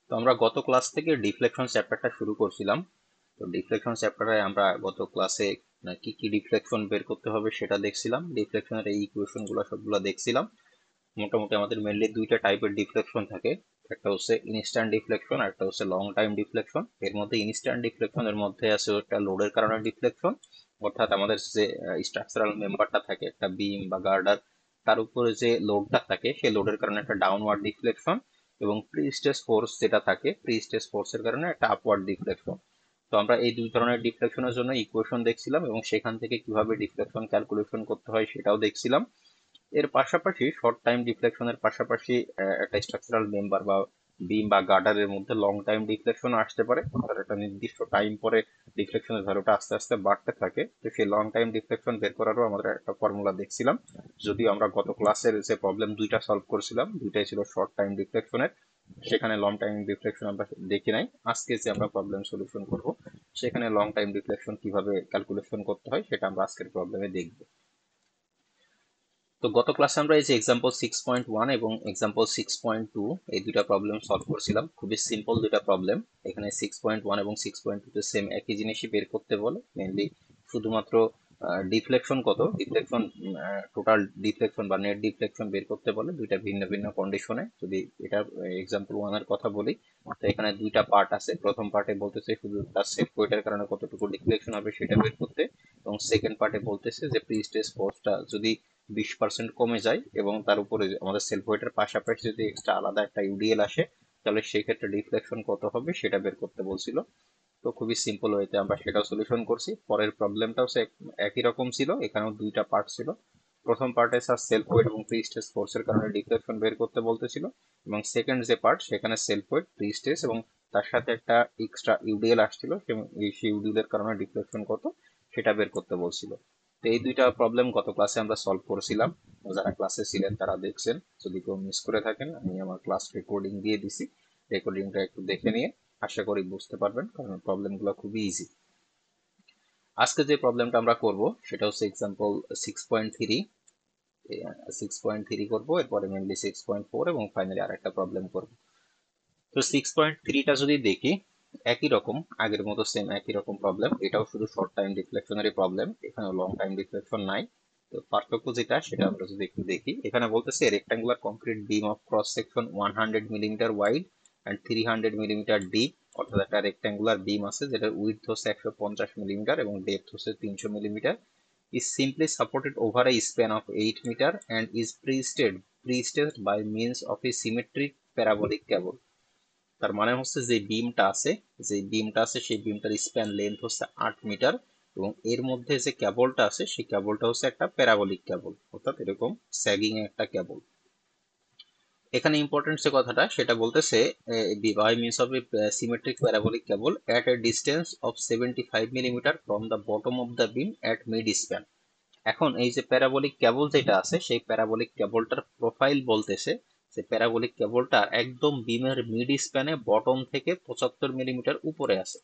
তো আমরা গত ক্লাস থেকে ডিফ্লেকশন চ্যাপ্টারটা শুরু করছিলাম। তো ডিফ্লেকশন চ্যাপ্টারে আমরা গত ক্লাসে কি কি ডিফ্লেকশন বের করতে হবে সেটা দেখছিলাম, ডিফ্লেকশনের এই ইকুয়েশন গুলো সবগুলো দেখছিলাম। মোটামুটি আমাদের মেনলি দুইটা টাইপের ডিফ্লেকশন থাকে, একটা হচ্ছে ইনস্ট্যান্ট ডিফ্লেকশন আর একটা হচ্ছে লং টাইম ডিফ্লেকশন। এর মধ্যে ইনস্ট্যান্ট ডিফ্লেকশনের মধ্যে আছে একটা লোডের কারণে ডিফ্লেকশন, অর্থাৎ আমাদের যে স্ট্রাকচারাল মেম্বারটা থাকে একটা বিম বা গার্ডার, তার উপরে যে লোডটা থাকে সেই লোডের কারণে একটা ডাউনওয়ার্ড ডিফ্লেকশন, এবং প্রি স্ট্রেস ফোর্স যেটা থাকে প্রি স্ট্রেস ফোর্সের কারণে একটা আপওয়ার্ড ডিফ্লেকশন। তো আমরা এই দুই ধরনের ডিফ্লেকশনের জন্য ইকুয়েশন দেখছিলাম এবং সেখান থেকে কিভাবে ডিফ্লেকশন ক্যালকুলেশন করতে হয় সেটাও দেখছিলাম। এর পাশাপাশি শর্ট টাইম ডিফ্লেকশনের পাশাপাশি একটা স্ট্রাকচারাল মেম্বার বা বিম বা গার্ডারের মধ্যে লং টাইম ডিফ্লেকশন আসতে পারে, অর্থাৎ একটা নির্দিষ্ট টাইম পরে ডিফ্লেকশনের ভ্যালুটা আস্তে আস্তে বাড়তে থাকে। তো সেই লং টাইম ডিফ্লেকশন বের করারও আমাদের একটা ফর্মুলা দেখছিলাম। যদিও আমরা গত ক্লাসের যে প্রবলেম দুইটা সলভ করেছিলাম দুইটাই ছিল শর্ট টাইম ডিফ্লেকশনের, সেখানে লং টাইম ডিফ্লেকশন আমরা দেখি নাই। আজকে যে আমরা প্রবলেম সলিউশন করব সেখানে লং টাইম ডিফ্লেকশন কিভাবে ক্যালকুলেশন করতে হয় সেটা আমরা আজকের প্রবলেমে দেখব। তো গত ক্লাসে আমরা এই যে এক্সাম্পল 6.1 এবং এক্সাম্পল 6.2 এই দুইটা প্রবলেম সলভ করছিলাম, খুবই সিম্পল দুইটা প্রবলেম। এখানে 6.1 এবং 6.2 তে সেম একই জিনিসই বের করতে বলে, মেনলি শুধুমাত্র ডিফ্লেকশন কত, ডিফ্লেকশন টোটাল ডিফ্লেকশন বা নেট ডিফ্লেকশন বের করতে বলে দুইটা ভিন্ন ভিন্ন কন্ডিশনে। যদি এটা এক্সাম্পল 1 এর কথা বলি, তো এখানে দুইটা পার্ট আছে। প্রথম পার্টে বলতেছে শুধু তার সেট ওয়েটের কারণে কতটুকু ডিফ্লেকশন হবে সেটা বের করতে, এবং সেকেন্ড পার্টে বলতেছে যে প্রি স্ট্রেস ফোর্সটা যদি 20% কমে যায় এবং তার উপরে আমাদের সেলফ ওয়েটের পাশাপাশি যদি এক্সট্রা আলাদা একটা ইউডিএল আসে, তাহলে সেই ক্ষেত্রে ডিফ্লেকশন কত হবে সেটা বের করতে বলছিল। তো খুবই সিম্পল ওয়েতে আমরা সেটাও সলিউশন করছি। পরের প্রবলেমটাও একই রকম ছিল, এখানেও দুইটা পার্ট ছিল। প্রথম পার্টে স্যার সেলফ ওয়েট এবং প্রি স্ট্রেস ফোর্সের কারণে ডিফ্লেকশন বের করতে বলতেছিল, এবং সেকেন্ড যে পার্ট সেখানে সেলফ ওয়েট প্রি স্ট্রেস এবং তার সাথে একটা এক্সট্রা ইউডিএল আসছিল, সেই ইউডিএল এর কারণে ডিফ্লেকশন কত সেটা বের করতে বলছিল। তো এই দুইটা প্রবলেম গত ক্লাসে আমরা সলভ করেছিলাম, যারা ক্লাসে ছিলেন তারা দেখছেন। যদি কেউ মিস করে থাকেন আমি আমার ক্লাস রেকর্ডিং দিয়ে দিছি, রেকর্ডিংটা একটু দেখে নিয়ে আশা করি বুঝতে পারবেন, কারণ প্রবলেমগুলো খুবই ইজি। আজকে যে প্রবলেমটা আমরা করব সেটা হচ্ছে এক্সাম্পল 6.3। 6.3 করবো, এরপরে মেনলি 6.4 এবং ফাইনালি আর একটা প্রবলেম করবো। তো 6.3টা যদি দেখি, একই রকম আগের মতো সেম একই রকম প্রবলেম, এটাও শুধু শর্ট টাইম ডিফ্লেকশনেরই প্রবলেম, এখানে লং টাইম ডিফ্লেকশন নাই। তো পার্থক্য যেটা সেটা আমরা যদি একটু দেখি, এখানে বলতেছে rectangular concrete beam of cross section 100 millimetre wide and 300 millimetre deep, অর্থাৎ একটা রেক্টাঙ্গুলার বিম আছে যেটার উইডথ হচ্ছে 150 মিলিমিটার এবং ডেপথ হচ্ছে 300 millimetre, is simply supported over a span of 8 meter and is pre-staged by means of a symmetric parabolic cable। তার মানে হচ্ছে যে বিমটা আছে সেই বিমটার স্প্যান লেন্থ হচ্ছে 8 মিটার, এবং এর মধ্যে যে কেবলটা আছে সেই কেবলটা হচ্ছে একটা প্যারাবোলিক কেবল, অর্থাৎ এরকম স্যাগিং একটা কেবল। এখানে ইম্পর্টেন্ট যে কথাটা সেটা বলতেছে by means of a symmetric parabolic cable at a distance of 75 millimetre from the bottom of the beam at mid span. এখন এই যে প্যারাবোলিক কেবল যেটা আছে সেই প্যারাবোলিক কেবলটার প্রোফাইল বলতেছে যে প্যারাবোলিক কেবলটা একদম বিমের মিড স্প্যানে বটম থেকে 75 মিলিমিটার উপরে আছে,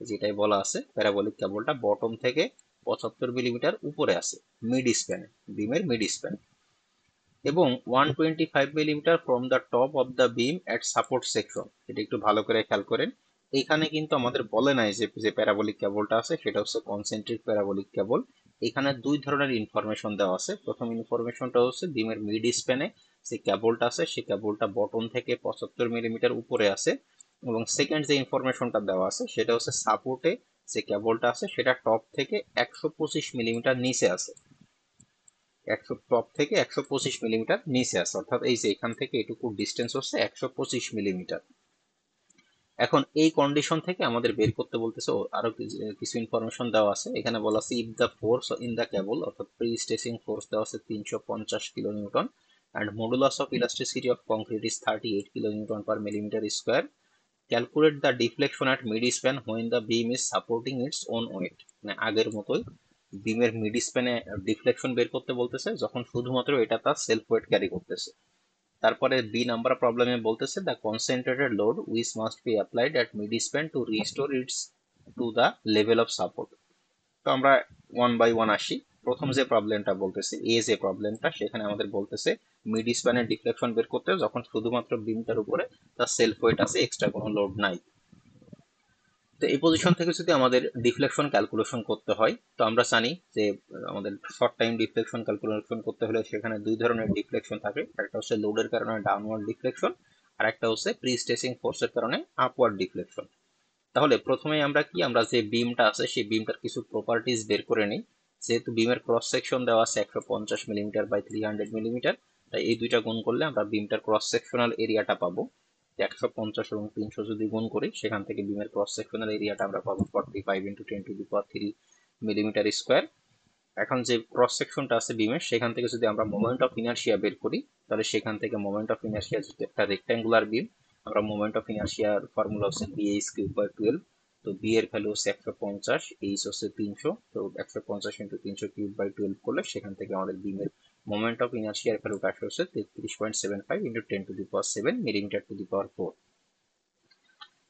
যেটাই বলা আছে প্যারাবোলিক কেবলটা বটম থেকে 75 মিলিমিটার উপরে আছে মিড স্প্যানে, বিমের মিড স্প্যান, এবং 125 millimetre from the top of the beam at support section. এটা একটু ভালো করে খেয়াল করেন, এখানে কিন্তু আমাদের বলে নাই যে যে প্যারাবোলিক কেবলটা আছে সেটা হচ্ছে কনসেন্ট্রিক প্যারাবোলিক কেবল। এখানে দুই ধরনের ইনফরমেশন দেওয়া আছে। প্রথম ইনফরমেশনটা হচ্ছে বিমের মিড স্প্যানে যে কেবলটা আছে সেই কেবলটা বটম থেকে 75 মিলিমিটার উপরে আছে, এবং সেকেন্ড যে ইনফরমেশনটা দেওয়া আছে সেটা হচ্ছে সাপোর্টে যে কেবলটা আছে সেটা টপ থেকে 125 মিলিমিটার নিচে আছে, 125 মিলিমিটার নিচে আছে, অর্থাৎ এই যে এখান থেকে এটুকু ডিস্টেন্স হচ্ছে 125 মিলিমিটার। এখন এই কন্ডিশন থেকে আমাদের বের করতে বলতেছে আরো কিছু ইনফরমেশন দেওয়া আছে। এখানে বলা আছে if the force in the cable, অর্থাৎ প্রি স্ট্রেসিং ফোর্স দেওয়া আছে 350 kilo newton, and modulus of elasticity of concrete is 38 kilo newton per millimetre square. Calculate the deflection at mid span when the beam is supporting its own weight. মানে আগের মতোই বিমের mid স্প্যানে deflection বের করতে বলতেছে যখন শুধুমাত্র এটা তার সেলফ ওয়েট ক্যারি করতেছে। তারপরে বি নাম্বার প্রবলেমে বলতেছে the concentrated load which must be applied at mid span to restore it's to the level of support. তো আমরা ওয়ান বাই ওয়ান আসি। প্রথম যে প্রবলেমটা বলতেছে যে প্রবলেমটা, সেখানে আমাদের বলতেছে মিড স্প্যানের ডিফ্লেকশন বের করতে যখন শুধুমাত্র বিমটার উপরে তার সেলফ ওয়েট আছে, এক্সট্রা কোনো লোড নাই। তো এই পজিশন থেকে যদি আমাদের ডিফ্লেকশন ক্যালকুলেশন করতে হয়, তো আমরা জানি যে আমাদের শর্ট টাইম ডিফ্লেকশন ক্যালকুলেশন করতে হলে সেখানে দুই ধরনের ডিফ্লেকশন থাকে, একটা হচ্ছে লোডের কারণে ডাউনওয়ার্ড ডিফ্লেকশন, আর একটা হচ্ছে প্রি স্ট্রেসিং ফোর্সের কারণে আপওয়ার্ড ডিফ্লেকশন। তাহলে প্রথমেই আমরা যে বিমটা আছে সেই বিমটার কিছু প্রপার্টিজ বের করে নিই। যেহেতু বিমের ক্রস সেকশন দেওয়া আছে 150 মিলিমিটার বাই 300 মিলিমিটার, তাই এই দুইটা গুণ করলে আমরা বিমটার ক্রস সেকশনাল এরিয়াটা পাবো। 150 এবং 300 যদি গুণ করি, সেখান থেকে বিমের ক্রস সেকশনাল এরিয়াটা আমরা পাবো 45 × 10⁻³ মিলিমিটার স্কোয়ার। এখন যে ক্রস সেকশনটা আছে বিমের, সেখান থেকে যদি আমরা মোমেন্ট অফ ইনার্শিয়া বের করি, তাহলে সেখান থেকে মোমেন্ট অফ ইনার্শিয়া যদি একটা রেক্ট্যাঙ্গুলার বিম, আমরা মোমেন্ট অফ ইনার্শিয়ার ফর্মুলা হচ্ছে BH³/12। তো বি এর ভ্যালু হচ্ছে 150, এইচ হচ্ছে 300, তো 150 × 300³/12 করলে সেখান থেকে আমাদের বিমের মোমেন্ট অফ ইনার্শিয়ার ভ্যালুটা আসে হচ্ছে 33.75 × 10⁻⁷ মিলিমিটার টু দি পাওয়ার 4।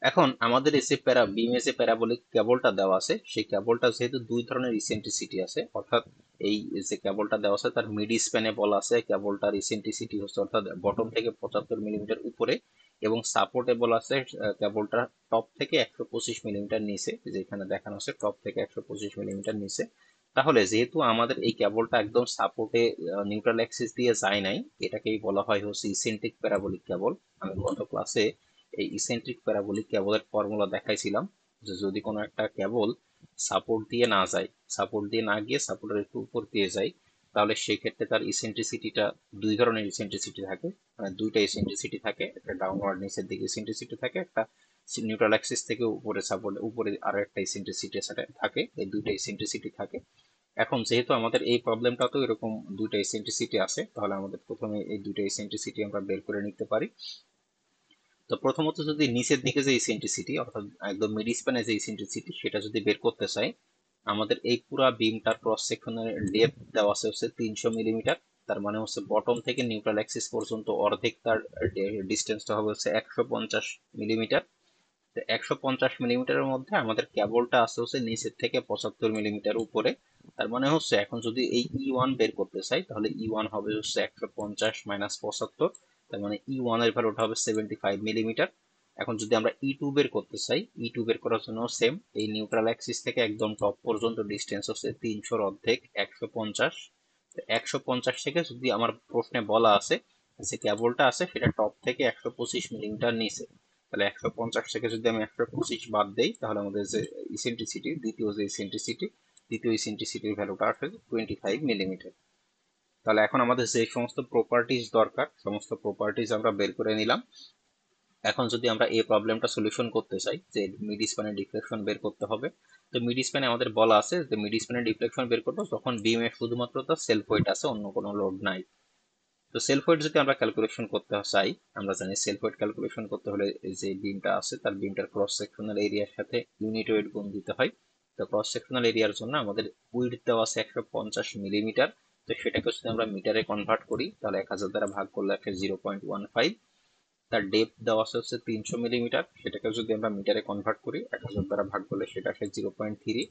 এখন আমাদের এই যে বিমে যে প্যারাবোলিক কেবলটা দেওয়া আছে, সেই কেবলটা যেহেতু দুই ধরনের ইসেন্ট্রিসিটি আছে, অর্থাৎ এই যে কেবলটা দেওয়া আছে তার মিড স্প্যানে বলা আছে কেবলটার ইসেন্ট্রিসিটি হচ্ছে অর্থাৎ বটম থেকে 75 মিলিমিটার উপরে, এবং সাপোর্টে বলা আছে কেবলটা টপ থেকে 125 মিলিমিটার নিচে, যেখানে দেখানো আছে টপ থেকে 125 মিলিমিটার নিচে। তাহলে যেহেতু আমাদের এই কেবলটা একদম সাপোর্টে নিউট্রাল অ্যাক্সিস দিয়ে যায় নাই, এটাকেই বলা হয় হচ্ছে ইসেন্ট্রিক প্যারাবোলিক কেবল। আমি গত ক্লাসে এই ইসেন্ট্রিক প্যারাবোলিক কেবলের ফর্মুলা দেখাইছিলাম, যে যদি কোনো একটা কেবল সাপোর্ট দিয়ে না যায়, সাপোর্ট দিয়ে না গিয়ে সাপোর্টের একটু উপর দিয়ে যায়, তাহলে সেই ক্ষেত্রে তার ইসেন্ট্রিসিটিটা দুই ধরনের ইসেন্ট্রিসিটি থাকে, মানে দুইটা ইসেন্ট্রিসিটি থাকে, একটা ডাউনওয়ার্ড নিচের দিকে ইসেন্ট্রিসিটি থাকে, একটা নিউট্রাল অ্যাক্সিস থেকে উপরে সাপোর্ট উপরে আরো একটা ইসেন্ট্রিসিটি থাকে, এই দুইটা ইসেন্ট্রিসিটি থাকে। এখন যেহেতু আমাদের এই প্রবলেমটা তো এরকম দুইটা ইসেন্ট্রিসিটি আছে, তাহলে আমাদের প্রথমে এই দুইটা ইসেন্ট্রিসিটি আমরা বের করে নিতে পারি। তো প্রথমত যদি নিচের দিকে যে ইসেন্ট্রিসিটি অর্থাৎ একদম মিড স্প্যানে যে ইসেন্ট্রিসিটি সেটা যদি বের করতে চাই, আমাদের এই পুরো বিমটার ক্রস সেকশনের ডেপথ দেওয়া আছে হচ্ছে 300 মিলিমিটার। তার মানে হচ্ছে বটম থেকে নিউট্রাল অ্যাক্সিস পর্যন্ত অর্ধেক তার ডিস্টেন্সটা হবে হচ্ছে 150 মিলিমিটার। তো 150 মিলিমিটারের মধ্যে আমাদের কেবলটা আছে হচ্ছে নিচের থেকে 75 মিলিমিটার উপরে। তার মানে হচ্ছে এখন যদি এই E1 বের করতে চাই, তাহলে E1 হবে হচ্ছে 150 - 75, তার মানে E1 এর ভ্যালুটা হবে 75 মিলিমিটার। এখন যদি আমরা E2 বের করতে চাই, E2 বের করার জন্য সেম, এই নিউট্রাল অ্যাক্সিস থেকে একদম টপ পর্যন্ত ডিস্টেন্স হচ্ছে 300 অর্ধেক 150। 150 থেকে যদি আমার প্রশ্নে বলা আছে যে কেবলটা আছে সেটা টপ থেকে 125 মিলিমিটার নিচে, তাহলে 150 থেকে যদি আমি 125 বাদ দেই, তাহলে আমাদের যে ইসেন্ট্রিসিটি দ্বিতীয় ইসেন্ট্রিসিটির ভ্যালুটা আসে 25 মিলিমিটার। তাহলে এখন আমাদের যে সমস্ত প্রপার্টিজ দরকার সমস্ত প্রপার্টিজ আমরা বের করে নিলাম। এখন যদি আমরা এই প্রবলেমটা সলিউশন করতে চাই যে মিড স্প্যানের ডিফ্লেকশন বের করতে হবে, তো মিড স্প্যানে আমাদের বলা আছে যে মিড স্প্যানের ডিফ্লেকশন বের করবো যখন বিমে শুধুমাত্র তার সেলফ ওয়েট আছে, অন্য কোনো লোড নাই। তো সেলফ ওয়েট যদি আমরা ক্যালকুলেশন করতে চাই, আমরা জানি সেলফ ওয়েট ক্যালকুলেশন করতে হলে যে বিমটা আছে তার বিমটার ক্রস সেকশনাল এরিয়ার সাথে ইউনিট ওয়েট গুণ দিতে হয়। তো ক্রস সেকশনাল এরিয়ার জন্য আমাদের উইডথ দেওয়া আছে 150 মিলিমিটার। তো সেটাকে যদি আমরা মিটারে কনভার্ট করি, তাহলে 1000 দ্বারা ভাগ করলে আসে 0.15। তার ডেপথ দেওয়া আছে হচ্ছে 300 মিলিমিটার, সেটাকে যদি আমরা মিটারে কনভার্ট করি 1000 দ্বারা ভাগ করলে সেটা আসে 0.3।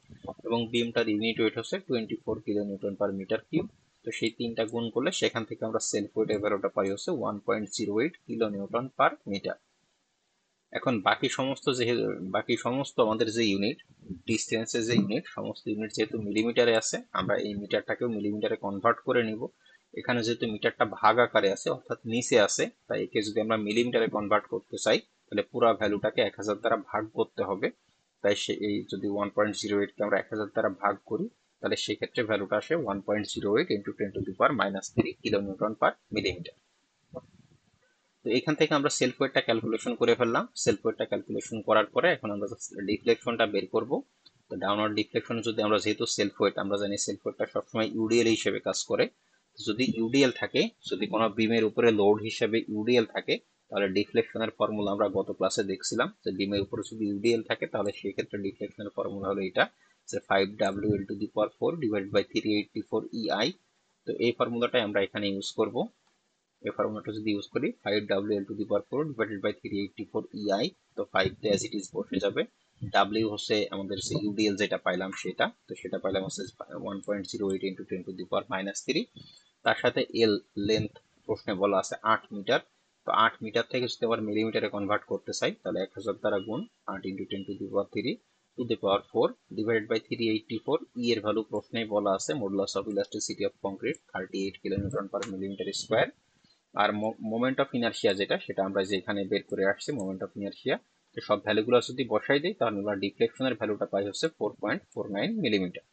এবং বিমটার ইউনিট ওয়েট হচ্ছে 24 kN/m³। তো সেই তিনটা গুণ করলে সেখান থেকে আমরা সেলফ ওয়েট এর ভ্যালুটা পাই হচ্ছে 1.08 kN/m। এখন বাকি সমস্ত আমাদের যে ইউনিট, ডিস্টেন্সের যে ইউনিট, সমস্ত ইউনিট যেহেতু মিলিমিটারে আছে, আমরা এই মিটারটাকেও মিলিমিটারে কনভার্ট করে নিব। এখানে যেহেতু মিটারটা ভাগ আকারে আছে অর্থাৎ নিচে আছে, তাই একে যদি আমরা মিলিমিটারে কনভার্ট করতে চাই, তাহলে পুরো ভ্যালুটাকে 1000 দ্বারা ভাগ করতে হবে। তাই এই যদি 1.08 কে আমরা 1000 দ্বারা ভাগ করি, তাহলে সেক্ষেত্রে ভ্যালুটা আসে 1.08 × 10⁻³ kN/m। তো এখান থেকে আমরা সেলফ ওয়েটটা ক্যালকুলেশন করে ফেললাম। সেলফ ওয়েটটা ক্যালকুলেশন করার পরে এখন আমরা ডিফ্লেকশনটা বের করব। তো ডাউনওয়ার্ড ডিফ্লেকশন যদি আমরা যেহেতু সেলফ ওয়েট আমরা জানি সেলফ ওয়েটটা সবসময় ইউডিএল হিসেবে কাজ করে। যদি ইউডিএল থাকে, যদি কোনো বিমের উপরে লোড হিসেবে ইউডিএল থাকে, তাহলে ডিফ্লেকশনের ফর্মুলা আমরা গত ক্লাসে দেখছিলাম যে বিমের উপরে যদি ইউডিএল থাকে তাহলে সেই ক্ষেত্রে ডিফ্লেকশনের ফর্মুলা হলো এটা, যে 5W⁴ ডিভাইডেড বাই 384 EI। তো এই ফর্মুলাটাই আমরা এখানে ইউজ করব। এই ফর্মুলাটা যদি ইউজ করি 5W⁴ ডিভাইডেড বাই 384 EI, তো 5 তে অ্যাজ ইট ইজ বসে যাবে। ডাব্লিউ হচ্ছে আমাদের যে ইউডিএল যেটা পাইলাম সেটা, তো সেটা পাইলাম হচ্ছে 1.08 ইন্টু 10⁻³ তার সাথে এল লেন্থ প্রশ্নে বলা আছে 8 মিটার। তো 8 মিটার থেকে যদি আবার মিলিমিটারে কনভার্ট করতে চাই তাহলে 1000 দ্বারা গুণ 8 ইন্টু 10⁻³ ডিভাইডেড বাই 384। ই এর ভ্যালু প্রশ্নেই বলা আছে modulus of elasticity of concrete 38 kilonewton per millimetre square. আর মোমেন্ট অফ ইনারশিয়া যেটা, সেটা আমরা যেখানে বের করে আসছি মোমেন্ট অফ ইনারশিয়া, তো সব ভ্যালুগুলো যদি বসাই দিই তাহলে আমরা ডিফ্লেকশনের ভ্যালুটা পাই হচ্ছে 4.49 মিলিমিটার।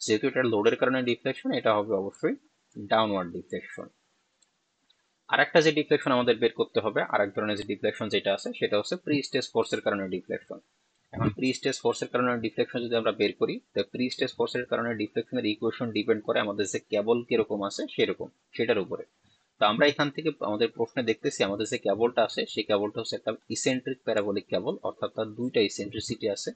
যেহেতু এটা লোডের কারণে ডিফ্লেকশন, এটা হবে অবশ্যই ডাউনওয়ার্ড ডিফ্লেকশন। আর একটা যে ডিফ্লেকশন আমাদের বের করতে হবে, আর এক ধরনের যে ডিফ্লেকশন যেটা আছে সেটা হচ্ছে প্রি স্টেজ ফোর্সের কারণে ডিফ্লেকশন। এখন প্রি স্টেজ ফোর্সের কারণে ডিফ্লেকশন যদি আমরা বের করি, তো প্রি স্টেজ ফোর্সের কারণে ডিফ্লেকশনের ইকুয়েশন ডিপেন্ড করে আমাদের যে কেবল কিরকম আছে সেরকম সেটার উপরে। তো আমরা এখান থেকে আমাদের প্রশ্নে দেখতেছি আমাদের যে কেবলটা আছে সেই কেবলটা হচ্ছে একটা ইসেন্ট্রিক প্যারাবোলিক কেবল, অর্থাৎ তার দুইটা ইসেন্ট্রিসিটি আছে।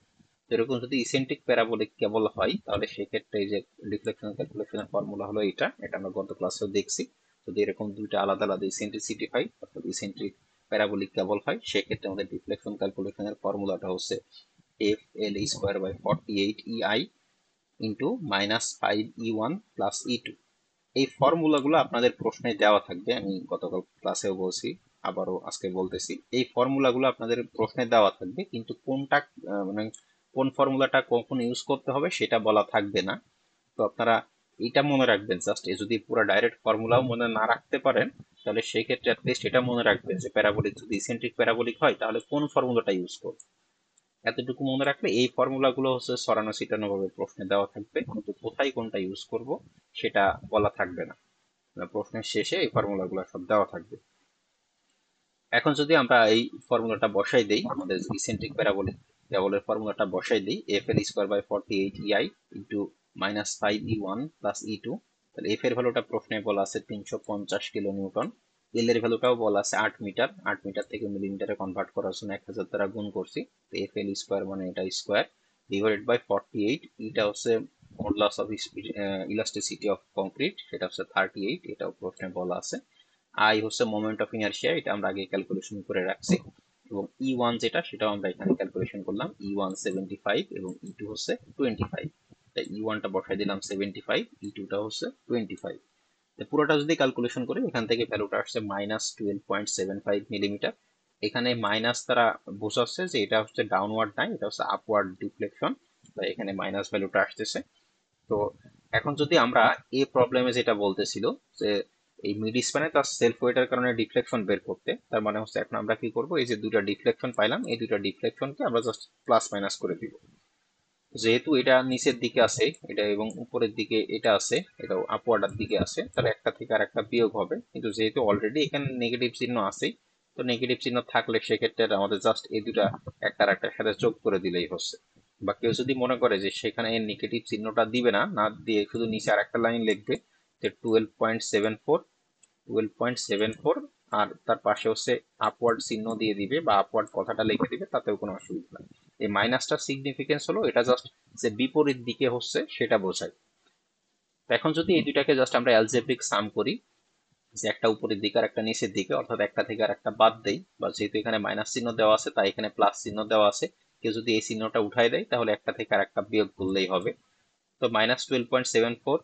তো এরকম যদি ইসেন্ট্রিক প্যারাবোলিক কেবল হয় তাহলে সেক্ষেত্রে এই যে ডিফ্লেকশন ক্যালকুলেশনের ফর্মুলা হলো এটা আমরা গত ক্লাসেও দেখছি। যদি এরকম দুইটা আলাদা আলাদা ইসেন্ট্রিসিটি হয় অর্থাৎ ইসেন্ট্রিক প্যারাবোলিক কেবল হয় সেক্ষেত্রে আমাদের ডিফ্লেকশন ক্যালকুলেশনের ফর্মুলাটা হচ্ছে F L square by 48 EI into -5 E1 plus E2। এই ফর্মুলাগুলো আপনাদের প্রশ্নে দেওয়া থাকবে, আমি গতকাল ক্লাসেও বলছি আবারও আজকে বলতেছি, এই ফর্মুলাগুলো আপনাদের প্রশ্নে দেওয়া থাকবে কিন্তু কোনটা মানে কোন ফর্মুলাটা কখন ইউজ করতে হবে সেটা বলা থাকবে না। তো আপনারা এটা মনে রাখবেন, জাস্ট যদি পুরো ডাইরেক্ট ফর্মুলাও মনে না রাখতে পারেন তাহলে সেই ক্ষেত্রে অ্যাটলিস্ট এটা মনে রাখবেন যে প্যারাবোলিক যদি ইসেন্ট্রিক প্যারাবোলিক হয় তাহলে কোন ফর্মুলাটা ইউজ করবে। এতটুকু মনে রাখলে এই ফর্মুলাগুলো হচ্ছে সরানো ছিটানো ভাবে প্রশ্নে দেওয়া থাকবে, কিন্তু কোথায় কোনটা ইউজ করব সেটা বলা থাকবে না। প্রশ্নের শেষে এই ফর্মুলাগুলো সব দেওয়া থাকবে। এখন যদি আমরা এই ফর্মুলাটা বসাই দেই, আমাদের ইসেন্ট্রিক প্যারাবোলিক কেবলের ফর্মুলাটা বসাই দিই F L square by 48 EI into -5 E1 plus E2, তাহলে এফ এর ভ্যালুটা প্রশ্নে বলা আছে 350 কিলো নিউটন, এল এর ভ্যালুটাও বলা আছে 8 মিটার, 8 মিটার থেকে মিলিমিটারে কনভার্ট করার জন্য 1000 দ্বারা গুণ করছি। তো এফ এল স্কোয়ার মানে এটা স্কোয়ার ডিভাইডেড বাই 48, এটা হচ্ছে modulus of elasticity of concrete, সেটা হচ্ছে 38, এটাও প্রশ্নে বলা আছে। আই হচ্ছে মোমেন্ট অফ ইনারশিয়া, এটা আমরা আগে ক্যালকুলেশন করে রাখছি, এবং E1 যেটা সেটাও আমরা এখানে ক্যালকুলেশন করলাম, E1 75 এবং E2 হচ্ছে 25। তাই E1টা বসাই দিলাম 75, E2টা হচ্ছে 25। পুরোটা যদি ক্যালকুলেশন করি এখান থেকে ভ্যালুটা আসছে -12.75 মিলিমিটার। এখানে মাইনাস তারা বোঝাচ্ছে যে এটা হচ্ছে ডাউনওয়ার্ড নাই, এটা হচ্ছে আপওয়ার্ড ডিফ্লেকশন, তাই এখানে মাইনাস ভ্যালুটা আসতেছে। তো এখন যদি আমরা এই প্রবলেমে যেটা বলতেছিল যে এই মিড স্প্যানে তার সেলফ ওয়েটের কারণে ডিফ্লেকশন বের করতে, তার মানে হচ্ছে এখন আমরা কি করব, এই যে দুইটা ডিফ্লেকশন পাইলাম এই দুইটা ডিফ্লেকশনকে আমরা জাস্ট প্লাস মাইনাস করে দিব। যেহেতু এটা নিচের দিকে আছে এটা এবং উপরের দিকে এটা আছে, এটা আপওয়ার্ডের দিকে আছে, তাহলে একটা থেকে আর একটা বিয়োগ হবে, কিন্তু যেহেতু অলরেডি এখানে নেগেটিভ চিহ্ন আছে, তো নেগেটিভ চিহ্ন থাকলে সেক্ষেত্রে আমাদের জাস্ট এই দুটা একটা আর একটার সাথে যোগ করে দিলেই হচ্ছে। বা কেউ যদি মনে করে যে সেখানে নেগেটিভ চিহ্নটা দিবে না, না দিয়ে শুধু নিচে আর একটা লাইন লিখবে যে 12.74 আর তার পাশে হচ্ছে আপওয়ার্ড চিহ্ন দিয়ে দিবে বা আপওয়ার্ড কথাটা লিখে দিবে, তাতেও কোনো অসুবিধা নেই। এই মাইনাসটার সিগনিফিকেন্স হলো এটা জাস্ট যে বিপরীত দিকে হচ্ছে সেটা বোঝায়। তো এখন যদি এই দুইটাকে জাস্ট আমরা অ্যালজেব্রিক সাম করি, যে একটা উপরের দিকে আর একটা নিচের দিকে, অর্থাৎ একটা থেকে আর একটা বাদ দেই, বা যেহেতু এখানে মাইনাস চিহ্ন দেওয়া আছে তাই এখানে প্লাস চিহ্ন দেওয়া আছে, কেউ যদি এই চিহ্নটা উঠাই দেয় তাহলে একটা থেকে আর একটা বিয়োগ করলেই হবে। তো -12.74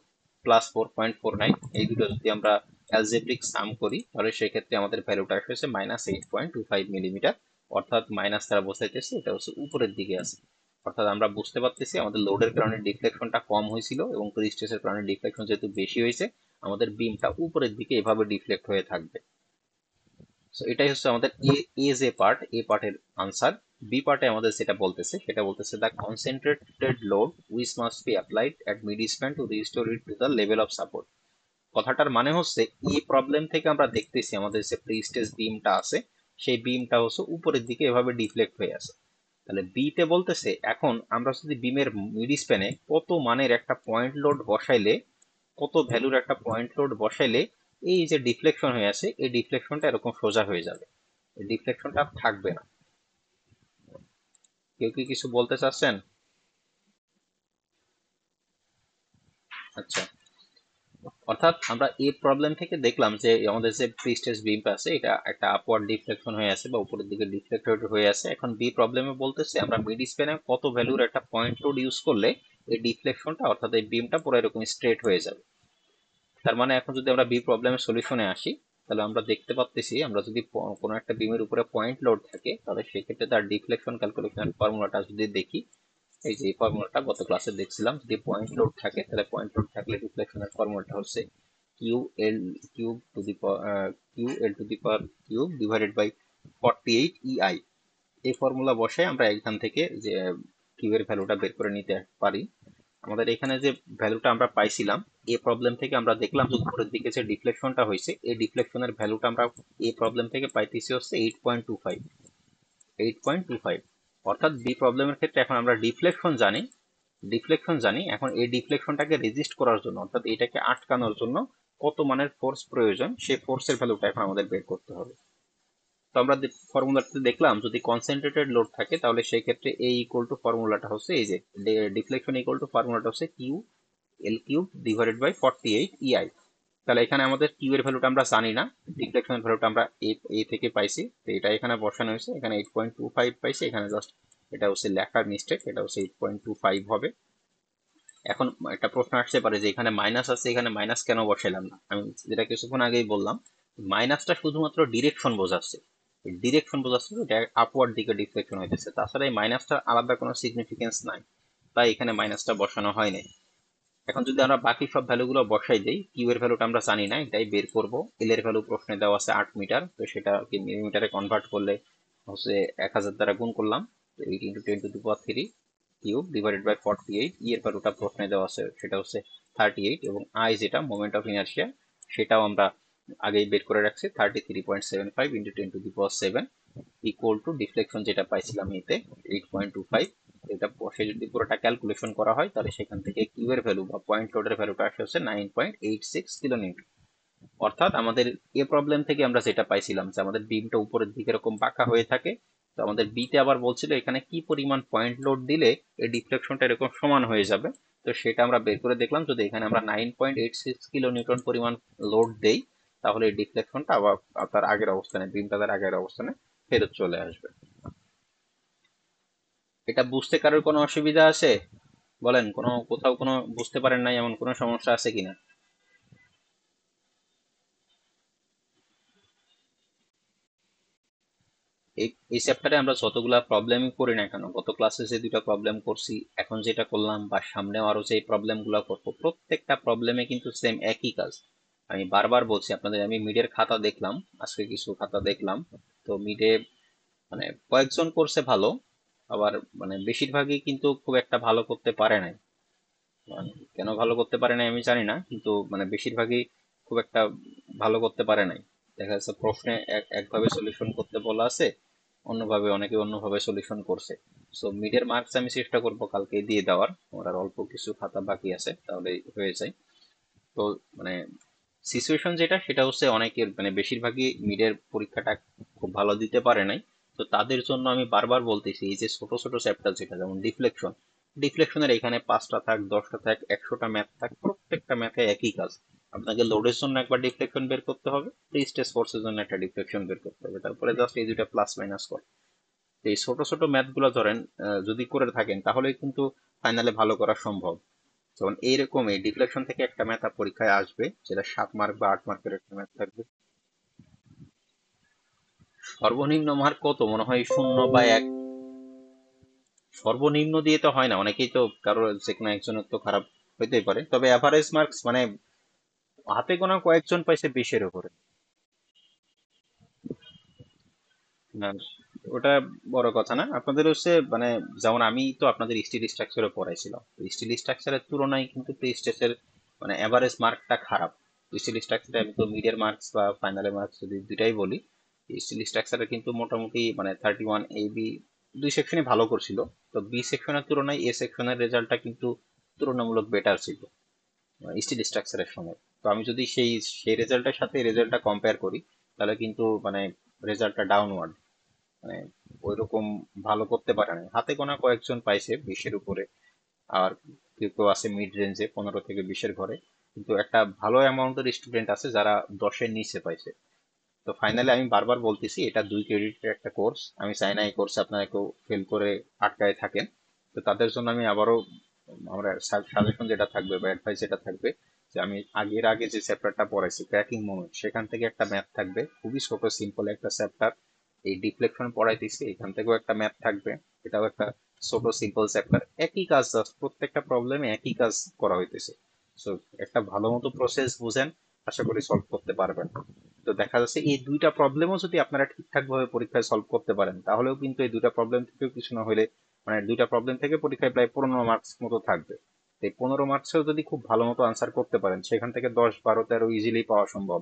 প্লাস 4.49 এই দুটো যদি আমরা অ্যালজেব্রিক সাম করি তাহলে সেক্ষেত্রে আমাদের ভ্যালুটা আসছে -8.25 মিলিমিটার, অর্থাৎ মাইনাস দ্বারা বোঝাইতেছে এটা হচ্ছে উপরের দিকে আছে। অর্থাৎ আমরা বুঝতে পারতেছি আমাদের লোডের কারণে ডিফ্লেকশনটা কম হয়েছিল এবং প্রিস্টেসের কারণে ডিফ্লেকশন যেহেতু বেশি হয়েছে আমাদের বিমটা উপরের দিকে এভাবে ডিফ্লেক্ট হয়ে থাকবে। সো এটাই হচ্ছে আমাদের এ যে পার্ট, এ পার্টের আনসার। বি পার্টে আমাদের যেটা বলতেছে সেটা বলতেছে the concentrated load which must be applied at mid span to restore it to the level of support. কথাটার মানে হচ্ছে এই প্রবলেম থেকে আমরা দেখতেছি আমাদের যে প্রি স্টেজ বিমটা আছে সেই বিমটা হচ্ছে উপরের দিকে এভাবে ডিফ্লেক্ট হয়ে আছে। তাহলে বি তে বলতেছে এখন আমরা যদি বিমের মিড স্প্যানে কত মানের একটা পয়েন্ট লোড বসাইলে, কত ভ্যালুর একটা পয়েন্ট লোড বসাইলে এই যে ডিফ্লেকশন হয়ে আছে এই ডিফ্লেকশনটা এরকম সোজা হয়ে যাবে, এই ডিফ্লেকশনটা থাকবে না। কেউ কি কিছু বলতে চাচ্ছেন? আচ্ছা, অর্থাৎ আমরা এই প্রবলেম থেকে দেখলাম যে আমাদের যে প্রি স্টেজ বিমটা আছে এটা একটা আপওয়ার্ড ডিফ্লেকশন হয়ে আছে বা উপরের দিকে ডিফ্লেক্টেড হয়ে আছে। এখন বি প্রবলেমে বলতেছে আমরা মিড স্প্যানে কত ভ্যালুর একটা পয়েন্ট লোড ইউজ করলে এই ডিফ্লেকশনটা অর্থাৎ এই বিমটা পুরো এরকম স্ট্রেট হয়ে যাবে। তার মানে এখন যদি আমরা বি প্রবলেমের সলিউশনে আসি, তাহলে আমরা দেখতে পাচ্ছি আমরা যদি কোনো একটা বিমের উপরে পয়েন্ট লোড থাকে তাহলে সেক্ষেত্রে তার ডিফ্লেকশন ক্যালকুলেশনের ফর্মুলাটা যদি দেখি, এই যে ফর্মুলাটা গত ক্লাসে দেখছিলাম, যদি পয়েন্ট লোড থাকে তাহলে পয়েন্ট লোড থাকলে ডিফ্লেকশনের ফর্মুলাটা হচ্ছে Q L cube to the Q L to the power cube divided by 48 EI. এই ফর্মুলা বসে আমরা এখান থেকে যে কিউ এর ভ্যালুটা বের করে নিতে পারি। আমাদের এখানে যে ভ্যালুটা আমরা পাইছিলাম এই প্রবলেম থেকে আমরা দেখলাম যে উপরের দিকে যে ডিফ্লেকশনটা হয়েছে এই ডিফ্লেকশনের ভ্যালুটা আমরা এই প্রবলেম থেকে পাইতেছি হচ্ছে 8.25। 8.25 অর্থাৎ বি প্রবলেমের ক্ষেত্রে এখন আমরা ডিফ্লেকশন জানি। এখন এই ডিফ্লেকশনটাকে রেজিস্ট করার জন্য অর্থাৎ এটাকে আটকানোর জন্য কত মানের ফোর্স প্রয়োজন সেই ফোর্সের ভ্যালুটা এখন আমাদের বের করতে হবে। তো আমরা ফর্মুলাতে দেখলাম যদি কনসেন্ট্রেটেড লোড থাকে তাহলে সেই ক্ষেত্রে এ ইকুয়াল টু ফর্মুলাটা হচ্ছে এই যে ডিফ্লেকশন ইকুয়াল টু ফর্মুলাটা হচ্ছে Q L cube divided by 48 EI. তাহলে এখানে আমাদের কিউ এর ভ্যালুটা আমরা জানি না, ডিফ্লেকশনের ভ্যালুটা আমরা এ থেকে পাইছি, তো এটা এখানে বসানো হয়েছে, এখানে 8.25 পাইছি, এখানে জাস্ট এটা হচ্ছে লেখার মিস্টেক, এটা হচ্ছে 8.25 হবে। এখন একটা প্রশ্ন আসতে পারে যে এখানে মাইনাস আছে, এখানে মাইনাস কেন বসাইলাম না? আমি যেটা কিছুক্ষণ আগেই বললাম, মাইনাসটা শুধুমাত্র ডিরেকশন বোঝাচ্ছে এটা আপওয়ার্ড দিকে ডিফ্লেকশন হইতেছে, তাছাড়া এই মাইনাসটার আলাদা কোনো সিগনিফিকেন্স নাই, তাই এখানে মাইনাসটা বসানো হয়নি। এখন যদি আমরা বাকি সব ভ্যালুগুলো বসাই দেই, কিউ এর ভ্যালুটা আমরা জানি না, এটাই বের করব। এল এর ভ্যালু প্রশ্নে দেওয়া আছে 8 মিটার, তো সেটা মিলিমিটারে কনভার্ট করলে হচ্ছে 1000 দ্বারা গুণ করলাম, তো 8 × 10⁻³ কিউব ডিভাইডেড বাই 48। ই এর ভ্যালুটা প্রশ্নে দেওয়া আছে সেটা হচ্ছে 38, এবং আই যেটা মোমেন্ট অফ ইনার্শিয়া সেটাও আমরা আগেই বের করে রাখছি 33.75 × 10⁻7 ইকুয়াল টু ডিফ্লেকশন যেটা পাইছিলাম এতে 8.25। এটা বসে যদি পুরোটা ক্যালকুলেশন করা হয় তাহলে সেখান থেকে কিউ এর ভ্যালু বা পয়েন্ট লোডের ভ্যালুটা আসে হচ্ছে 9.86 কিলোনিউটন। অর্থাৎ আমাদের এ প্রবলেম থেকে আমরা যেটা পাইছিলাম যে আমাদের বিমটা উপরের দিকে এরকম বাঁকা হয়ে থাকে, তো আমাদের বিতে আবার বলছিল এখানে কি পরিমাণ পয়েন্ট লোড দিলে এই ডিফ্লেকশনটা এরকম সমান হয়ে যাবে। তো সেটা আমরা বের করে দেখলাম যদি এখানে আমরা 9.86 কিলো নিউটন পরিমাণ লোড দেই তাহলে এই ডিফ্লেকশনটা আবার তার আগের অবস্থানে, বিমটা তার আগের অবস্থানে ফেরত চলে আসবে। এটা বুঝতে কারোর কোনো অসুবিধা আছে? বলেন, কোথাও কোনো বুঝতে পারেন নাই এমন কোনো সমস্যা আছে কিনা? এই চ্যাপ্টারে আমরা যতগুলা প্রবলেম করি না কেন, গত ক্লাসে যে দুটো প্রবলেম করছি, এখন যেটা করলাম বা সামনেও আরো যে প্রবলেম গুলো করবো, প্রত্যেকটা প্রবলেমে কিন্তু সেম একই কাজ। আমি বারবার বলছি আপনাদের, আমি মিডের খাতা দেখলাম, আজকে কিছু খাতা দেখলাম, তো মিডে মানে কয়েকজন করছে ভালো, আবার মানে বেশিরভাগই কিন্তু খুব একটা ভালো করতে পারে নাই। কেন ভালো করতে পারে নাই আমি জানি না, কিন্তু মানে বেশিরভাগই খুব একটা ভালো করতে পারে নাই। দেখা যাচ্ছে প্রশ্নে একভাবে সলিউশন করতে বলা আছে, অন্যভাবে অনেকে অন্যভাবে সলিউশন করছে। সো মিডের মার্কস আমি চেষ্টা করব কালকে দিয়ে দেওয়ার, আমার আর অল্প কিছু খাতা বাকি আছে তাহলে হয়ে যায়। তো মানে সিচুয়েশন যেটা সেটা হচ্ছে অনেকের মানে বেশিরভাগই মিডের পরীক্ষাটা খুব ভালো দিতে পারে নাই। তো তাদের জন্য আমি বারবার বলতেছি এই যে ছোট ছোট চ্যাপ্টার যেটা যেমন ডিফ্লেকশনের এখানে 5টা থাক 10টা থাক 100টা ম্যাথ থাক, প্রত্যেকটা ম্যাথে একই কাজ। আপনাকে লোডের জন্য একবার ডিফ্লেকশন বের করতে হবে, ফ্রি স্ট্রেস ফোর্সের জন্য একটা ডিফ্লেকশন বের করতে হবে, তারপরে জাস্ট এই দুটা প্লাস মাইনাস কর। তো এই ছোট ছোট ম্যাথ গুলো ধরেন যদি করে থাকেন তাহলে কিন্তু ফাইনালে ভালো করা সম্ভব। যেমন এইরকম এই ডিফ্লেকশন থেকে একটা ম্যাথ পরীক্ষায় আসবে যেটা 7 মার্ক বা 8 মার্কের একটা ম্যাথ থাকবে। সর্বনিম্ন মার্ক কত মনে হয় 0 বা 1। সর্বনিম্ন দিয়ে তো হয় না, অনেকেই তো কারোর যে কোনো একজনের তো খারাপ হইতেই পারে, তবে অ্যাভারেজ মার্কস মানে হাতে গোনা কয়েকজন পাইছে 20-এর উপরে। না, ওটা বড় কথা না। আপনাদের হচ্ছে মানে যেমন আমি তো আপনাদের স্টিল স্ট্রাকচারে পড়াইছিলাম, স্টিল স্ট্রাকচারের তুলনায় কিন্তু প্রি-স্ট্রেসের মানে এভারেজ মার্কটা খারাপ। স্টিল স্ট্রাকচারে আমি তো মিডের মার্কস বা ফাইনালের মার্কস যদি দুটাই বলি, স্টিল স্ট্রাকচারে কিন্তু মোটামুটি মানে 31 এ বি দুই সেকশনে ভালো করছিল। তো বি সেকশনের তুলনায় এ সেকশনের রেজাল্টটা কিন্তু তুলনামূলক বেটার ছিল স্টিল স্ট্রাকচারের সময়। তো আমি যদি সেই রেজাল্টের সাথে রেজাল্টটা কম্পেয়ার করি তাহলে কিন্তু মানে রেজাল্টটা ডাউনওয়ার্ড, মানে ওইরকম ভালো করতে পারে না, হাতে গোনা কয়েকজন পাইছে 20-এর উপরে। আর কেউ কেউ আছে মিড রেঞ্জে 15 থেকে 20-এর ঘরে। কিন্তু একটা ভালো অ্যামাউন্টের স্টুডেন্ট আছে যারা 10-এর নিচে পাইছে। তো ফাইনালি আমি বারবার বলতেছি এটা 2 ক্রেডিটের একটা কোর্স, আমি চাই না এই কোর্সে আপনারা কেউ ফেল করে আটকায় থাকেন। তো তাদের জন্য আমি আবারও আমরা সাজেশন যেটা থাকবে বা অ্যাডভাইস যেটা থাকবে, যে আমি আগে যে চ্যাপ্টারটা পড়াইছি ক্র্যাকিং মোমেন্ট, সেখান থেকে একটা ম্যাথ থাকবে, খুবই ছোট সিম্পল একটা চ্যাপ্টার। এই ডিফ্লেকশন পড়াইতেছি, এখান থেকেও একটা ম্যাথ থাকবে, এটাও একটা ছোট সিম্পল চ্যাপ্টার, একই কাজ, জাস্ট প্রত্যেকটা প্রবলেমে একই কাজ করা হইতেছে। সো একটা ভালো মতো প্রসেস বুঝেন, আশা করি সলভ করতে পারবেন। তো দেখা যাচ্ছে এই দুইটা প্রবলেমও যদি আপনারা ঠিকঠাক ভাবে পরীক্ষায় সলভ করতে পারেন, তাহলেও কিন্তু এই দুইটা প্রবলেম থেকেও কিছু না হলে মানে দুইটা প্রবলেম থেকে পরীক্ষায় প্রায় 15 মার্কস মতো থাকবে। তো এই 15 মার্কসেও যদি খুব ভালো মতো আনসার করতে পারেন, সেখান থেকে 10, 12, 13 ইজিলি পাওয়া সম্ভব।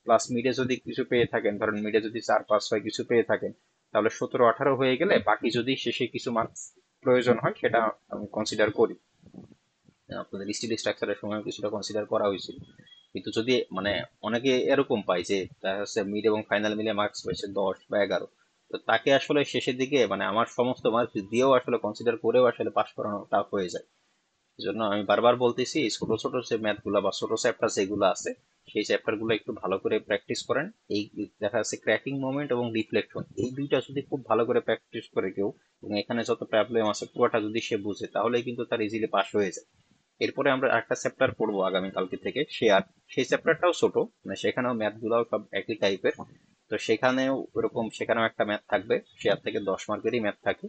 প্লাস মিডে যদি কিছু পেয়ে থাকেন, ধরেন মিডে যদি 4, 5, 6 কিছু পেয়ে থাকেন, তাহলে 17, 18 হয়ে গেলে বাকি যদি শেষে কিছু মার্কস প্রয়োজন হয় সেটা আমি কনসিডার করি। আপনাদের স্টিল স্ট্রাকচারের সময় কিছুটা কনসিডার করা হয়েছিল। কিন্তু যদি মানে অনেকে এরকম পায় যে দেখা যাচ্ছে মিড এবং ফাইনাল মিলে মার্কস পেয়েছে 10 বা 11, তো তাকে আসলে শেষের দিকে মানে আমার সমস্ত মার্কস দিয়েও আসলে কনসিডার করেও আসলে পাস করানো টাফ হয়ে যায়। এই জন্য আমি বারবার বলতেছি এই ছোট ছোট যে ম্যাথ গুলা বা ছোট চ্যাপ্টার যেগুলো আছে, সেই চ্যাপ্টার গুলো একটু ভালো করে প্র্যাকটিস করেন। এই দেখা যাচ্ছে ক্র্যাকিং মোমেন্ট এবং রিফ্লেকশন, এই দুইটা যদি খুব ভালো করে প্র্যাকটিস করে কেউ, এবং এখানে যত প্রবলেম আছে পুরোটা যদি সে বুঝে, তাহলে কিন্তু তার ইজিলি পাস হয়ে যায়। এরপরে আমরা একটা চ্যাপ্টার পড়বো আগামী কালকে থেকে, শেয়ার। সেই চ্যাপ্টারটাও ছোট, মানে সেখানেও ম্যাথ গুলাও সব একই টাইপের। তো সেখানেও ওরকম, সেখানেও একটা ম্যাথ থাকবে, শেয়ার থেকে 10 মার্কেরই ম্যাথ থাকে।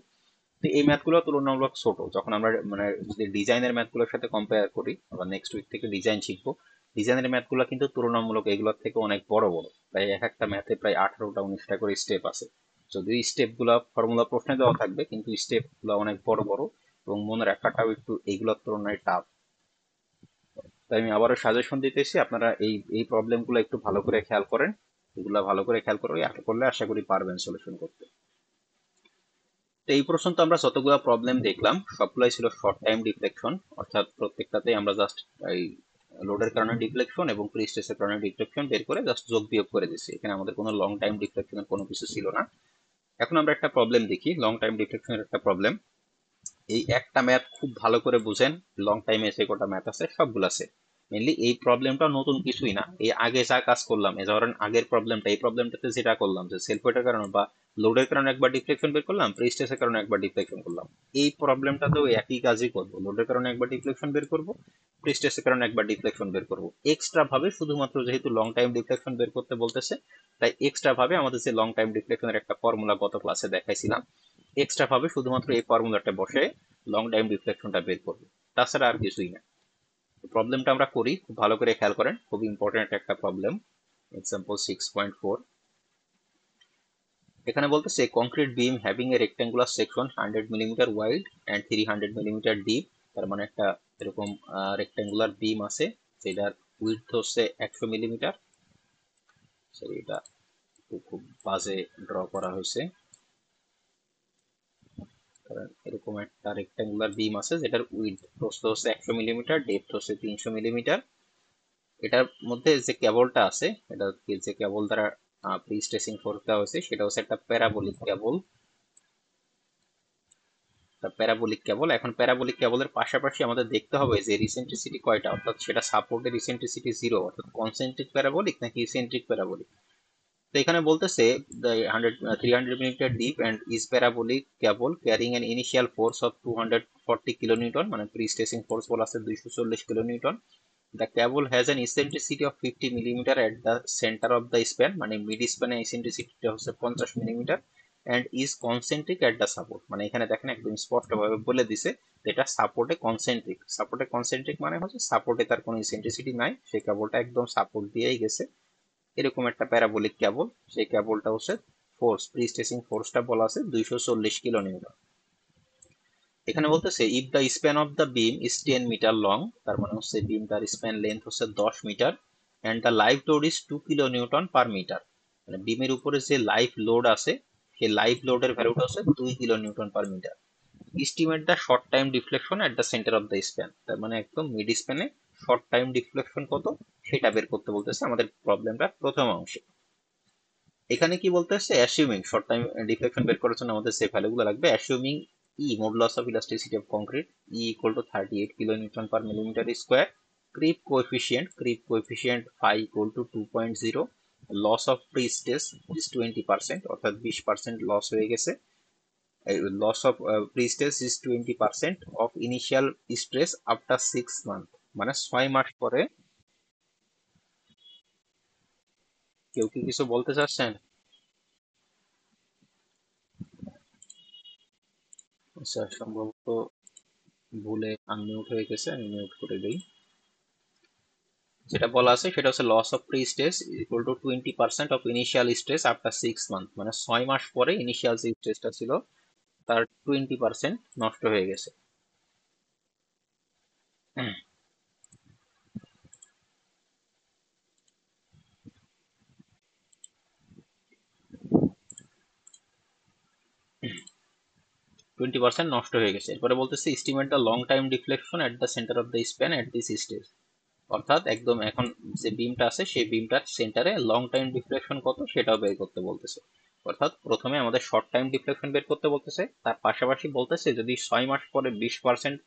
তো এই ম্যাথ গুলো তুলনামূলক ছোট, যখন আমরা মানে যদি ডিজাইনের ম্যাথ গুলোর সাথে কম্পেয়ার করি, আমরা নেক্সট উইক থেকে ডিজাইন শিখবো। ডিজাইনের ম্যাথ গুলো কিন্তু তুলনামূলক এগুলোর থেকে অনেক বড় বড়, প্রায় এক একটা ম্যাথে প্রায় 18টা 19টা করে স্টেপ আছে। যদিও স্টেপ গুলা ফর্মুলা প্রশ্নে দেওয়া থাকবে, কিন্তু স্টেপ গুলো অনেক বড় বড়, এবং মনে রাখাটাও একটু এইগুলোর তুলনায় টাফ। তাই আমি আবারও সাজেশন দিতেছি, আপনারা এই এই প্রবলেমগুলো একটু ভালো করে খেয়াল করেন। এগুলা ভালো করে খেয়াল করে করলে আশা করি পারবেন সলিউশন করতে। তো এই পর্যন্ত আমরা যতগুলো প্রবলেম দেখলাম সবগুলাই ছিল শর্ট টাইম ডিফ্লেকশন, অর্থাৎ প্রত্যেকটাতেই আমরা জাস্ট এই লোডের কারণে ডিফ্লেকশন এবং প্রি স্ট্রেসের কারণে ডিফ্লেকশন বের করে জাস্ট যোগ বিয়োগ করে দিচ্ছি, এখানে আমাদের কোনো লং টাইম ডিফ্লেকশনের কোনো কিছু ছিল না। এখন আমরা একটা প্রবলেম দেখি, লং টাইম ডিফ্লেকশনের একটা প্রবলেম। এই একটা ম্যাথ খুব ভালো করে বুঝেন, লং টাইমে যে কটা ম্যাথ আছে সবগুলো আছে। মেনলি এই প্রবলেমটা নতুন কিছুই না, এই আগে যা কাজ করলাম, এই ধরেন আগের প্রবলেমটা, এই প্রবলেমটাতে যেটা করলাম যে সেলফ ওয়েটের কারণে বা লোডের কারণে একবার ডিফ্লেকশন বের করলাম, প্রিস্টেসের কারণে একবার ডিফ্লেকশন করলাম, এই প্রবলেমটাতেও একই কাজই করবো, লোডের কারণে একবার ডিফ্লেকশন বের করবো, প্রিস্টেসের কারণে একবার ডিফ্লেকশন বের করবো। এক্সট্রা ভাবে শুধুমাত্র যেহেতু লং টাইম ডিফ্লেকশন বের করতে বলতেছে, তাই এক্সট্রা ভাবে আমাদের যে লং টাইম ডিফ্লেকশনের একটা ফর্মুলা গত ক্লাসে দেখাইছিলাম, এক্সট্রা ভাবে শুধুমাত্র এই ফর্মুলাটা বসে লং টাইম ডিফ্লেকশনটা বের করবো, তাছাড়া আর কিছুই না। প্রবলেমটা আমরা করি, খুব ভালো করে খেয়াল করেন, খুব ইম্পর্টেন্ট একটা প্রবলেম। এক্সাম্পল 6.4, এখানে বলতেছে concrete beam having a rectangular section 100 millimetre wide and 300 millimetre deep. তার মানে একটা এরকম রেক্টেঙ্গুলার বিম আছে, যেটার উইডথ হচ্ছে 100 মিলিমিটার। সরি, এটা খুব বাজে ড্র করা হয়েছে। কারণ এরকম একটা রেক্টেঙ্গুলার বিম আছে যেটার উইডথ প্রস্থ হচ্ছে 100 মিলিমিটার, ডেপথ হচ্ছে 300 মিলিমিটার। এটার মধ্যে যে কেবলটা আছে, এটা যে কেবল দ্বারা প্রি স্ট্রেসিং ফোর্স দেওয়া হয়েছে, সেটা হচ্ছে একটা প্যারাবোলিক কেবল। প্যারাবোলিক কেবল, এখন প্যারাবোলিক কেবলের পাশাপাশি আমাদের দেখতে হবে যে রিসেন্ট্রিসিটি কয়টা, অর্থাৎ সেটা সাপোর্টের রিসেন্ট্রিসিটি 0, অর্থাৎ কনসেন্ট্রিক প্যারাবোলিক নাকি ইসেন্ট্রিক প্যারাবোলিক। তো এখানে বলতেছে the 300 millimetre deep and is parabolic cable carrying an initial force of 240 kilonewton, মানে প্রি স্ট্রেসিং ফোর্স বলা আছে 240 kilonewton. The cable has an eccentricity of 50 millimeter at the center of the span, মানে mid স্প্যানে eccentricity হচ্ছে 50 millimetre, and is concentric at the support, মানে এখানে দেখেন একদম স্পষ্টভাবে বলে দিছে এটা সাপোর্টে কনসেন্ট্রিক। সাপোর্টে কনসেন্ট্রিক মানে হচ্ছে সাপোর্টে তার কোনো ইসেন্ট্রিসিটি নাই, সেই কেবলটা একদম সাপোর্ট দিয়েই গেছে। এরকম একটা প্যারাবোলিক কেবল, সেই কেবলটা হচ্ছে ফোর্স, প্রি স্ট্রেসিং ফোর্সটা বলা আছে 240 কিলো নিউটন। এখানে বলতেছে if the span of the beam is 10 metre long, তার মানে হচ্ছে বিমটার স্প্যান লেন্থ হচ্ছে 10 metre, and the live load is 2 kilo newton per metre, মানে বিমের উপরে যে লাইভ লোড আছে সেই লাইভ লোডের ভ্যালুটা হচ্ছে 2 kilo newton per metre. Estimate the short time deflection at the centre of the span, তার মানে একদম মিড স্প্যানে শর্ট টাইম ডিফ্লেকশন কত সেটা বের করতে বলতেছে আমাদের প্রবলেমটা প্রথম অংশে। এখানে কি বলতেছে, অ্যাসিউমিং শর্ট টাইম ডিফ্লেকশন বের করার জন্য আমাদের যে ভ্যালুগুলো লাগবে, অ্যাসিউমিং ই modulus of elasticity of concrete E equal to 38 kilo newton per millimetre square, creep coefficient phi equal to 2.0, loss of pre-stress is 20%, অর্থাৎ 20% লস হয়ে গেছে। Loss of pre-stress is 20% of initial stress after 6 month, মানে 6 মাস পরে। কেউ কি কিছু বলতে চাচ্ছেন? আচ্ছা, সম্ভবত ভুলে আনমিউট হয়ে গেছে, আমি মিউট করে দিই। যেটা বলা আছে সেটা হচ্ছে loss of pre stress equal to 20% of initial stress after 6 month, মানে 6 মাস পরে ইনিশিয়াল যে স্ট্রেসটা ছিল তার 20% নষ্ট হয়ে গেছে। 20% নষ্ট হয়ে গেছে। এরপরে বলতেছে estimate the long time deflection at the centre of the span at this stage, অর্থাৎ একদম এখন যে বিমটা আছে সেই বিমটার সেন্টারে লং টাইম ডিফ্লেকশন কত সেটাও বের করতে বলতেছে। অর্থাৎ প্রথমে আমাদের শর্ট টাইম ডিফ্লেকশন বের করতে বলতেছে, তার পাশাপাশি বলতেছে যদি 6 মাস পরে 20%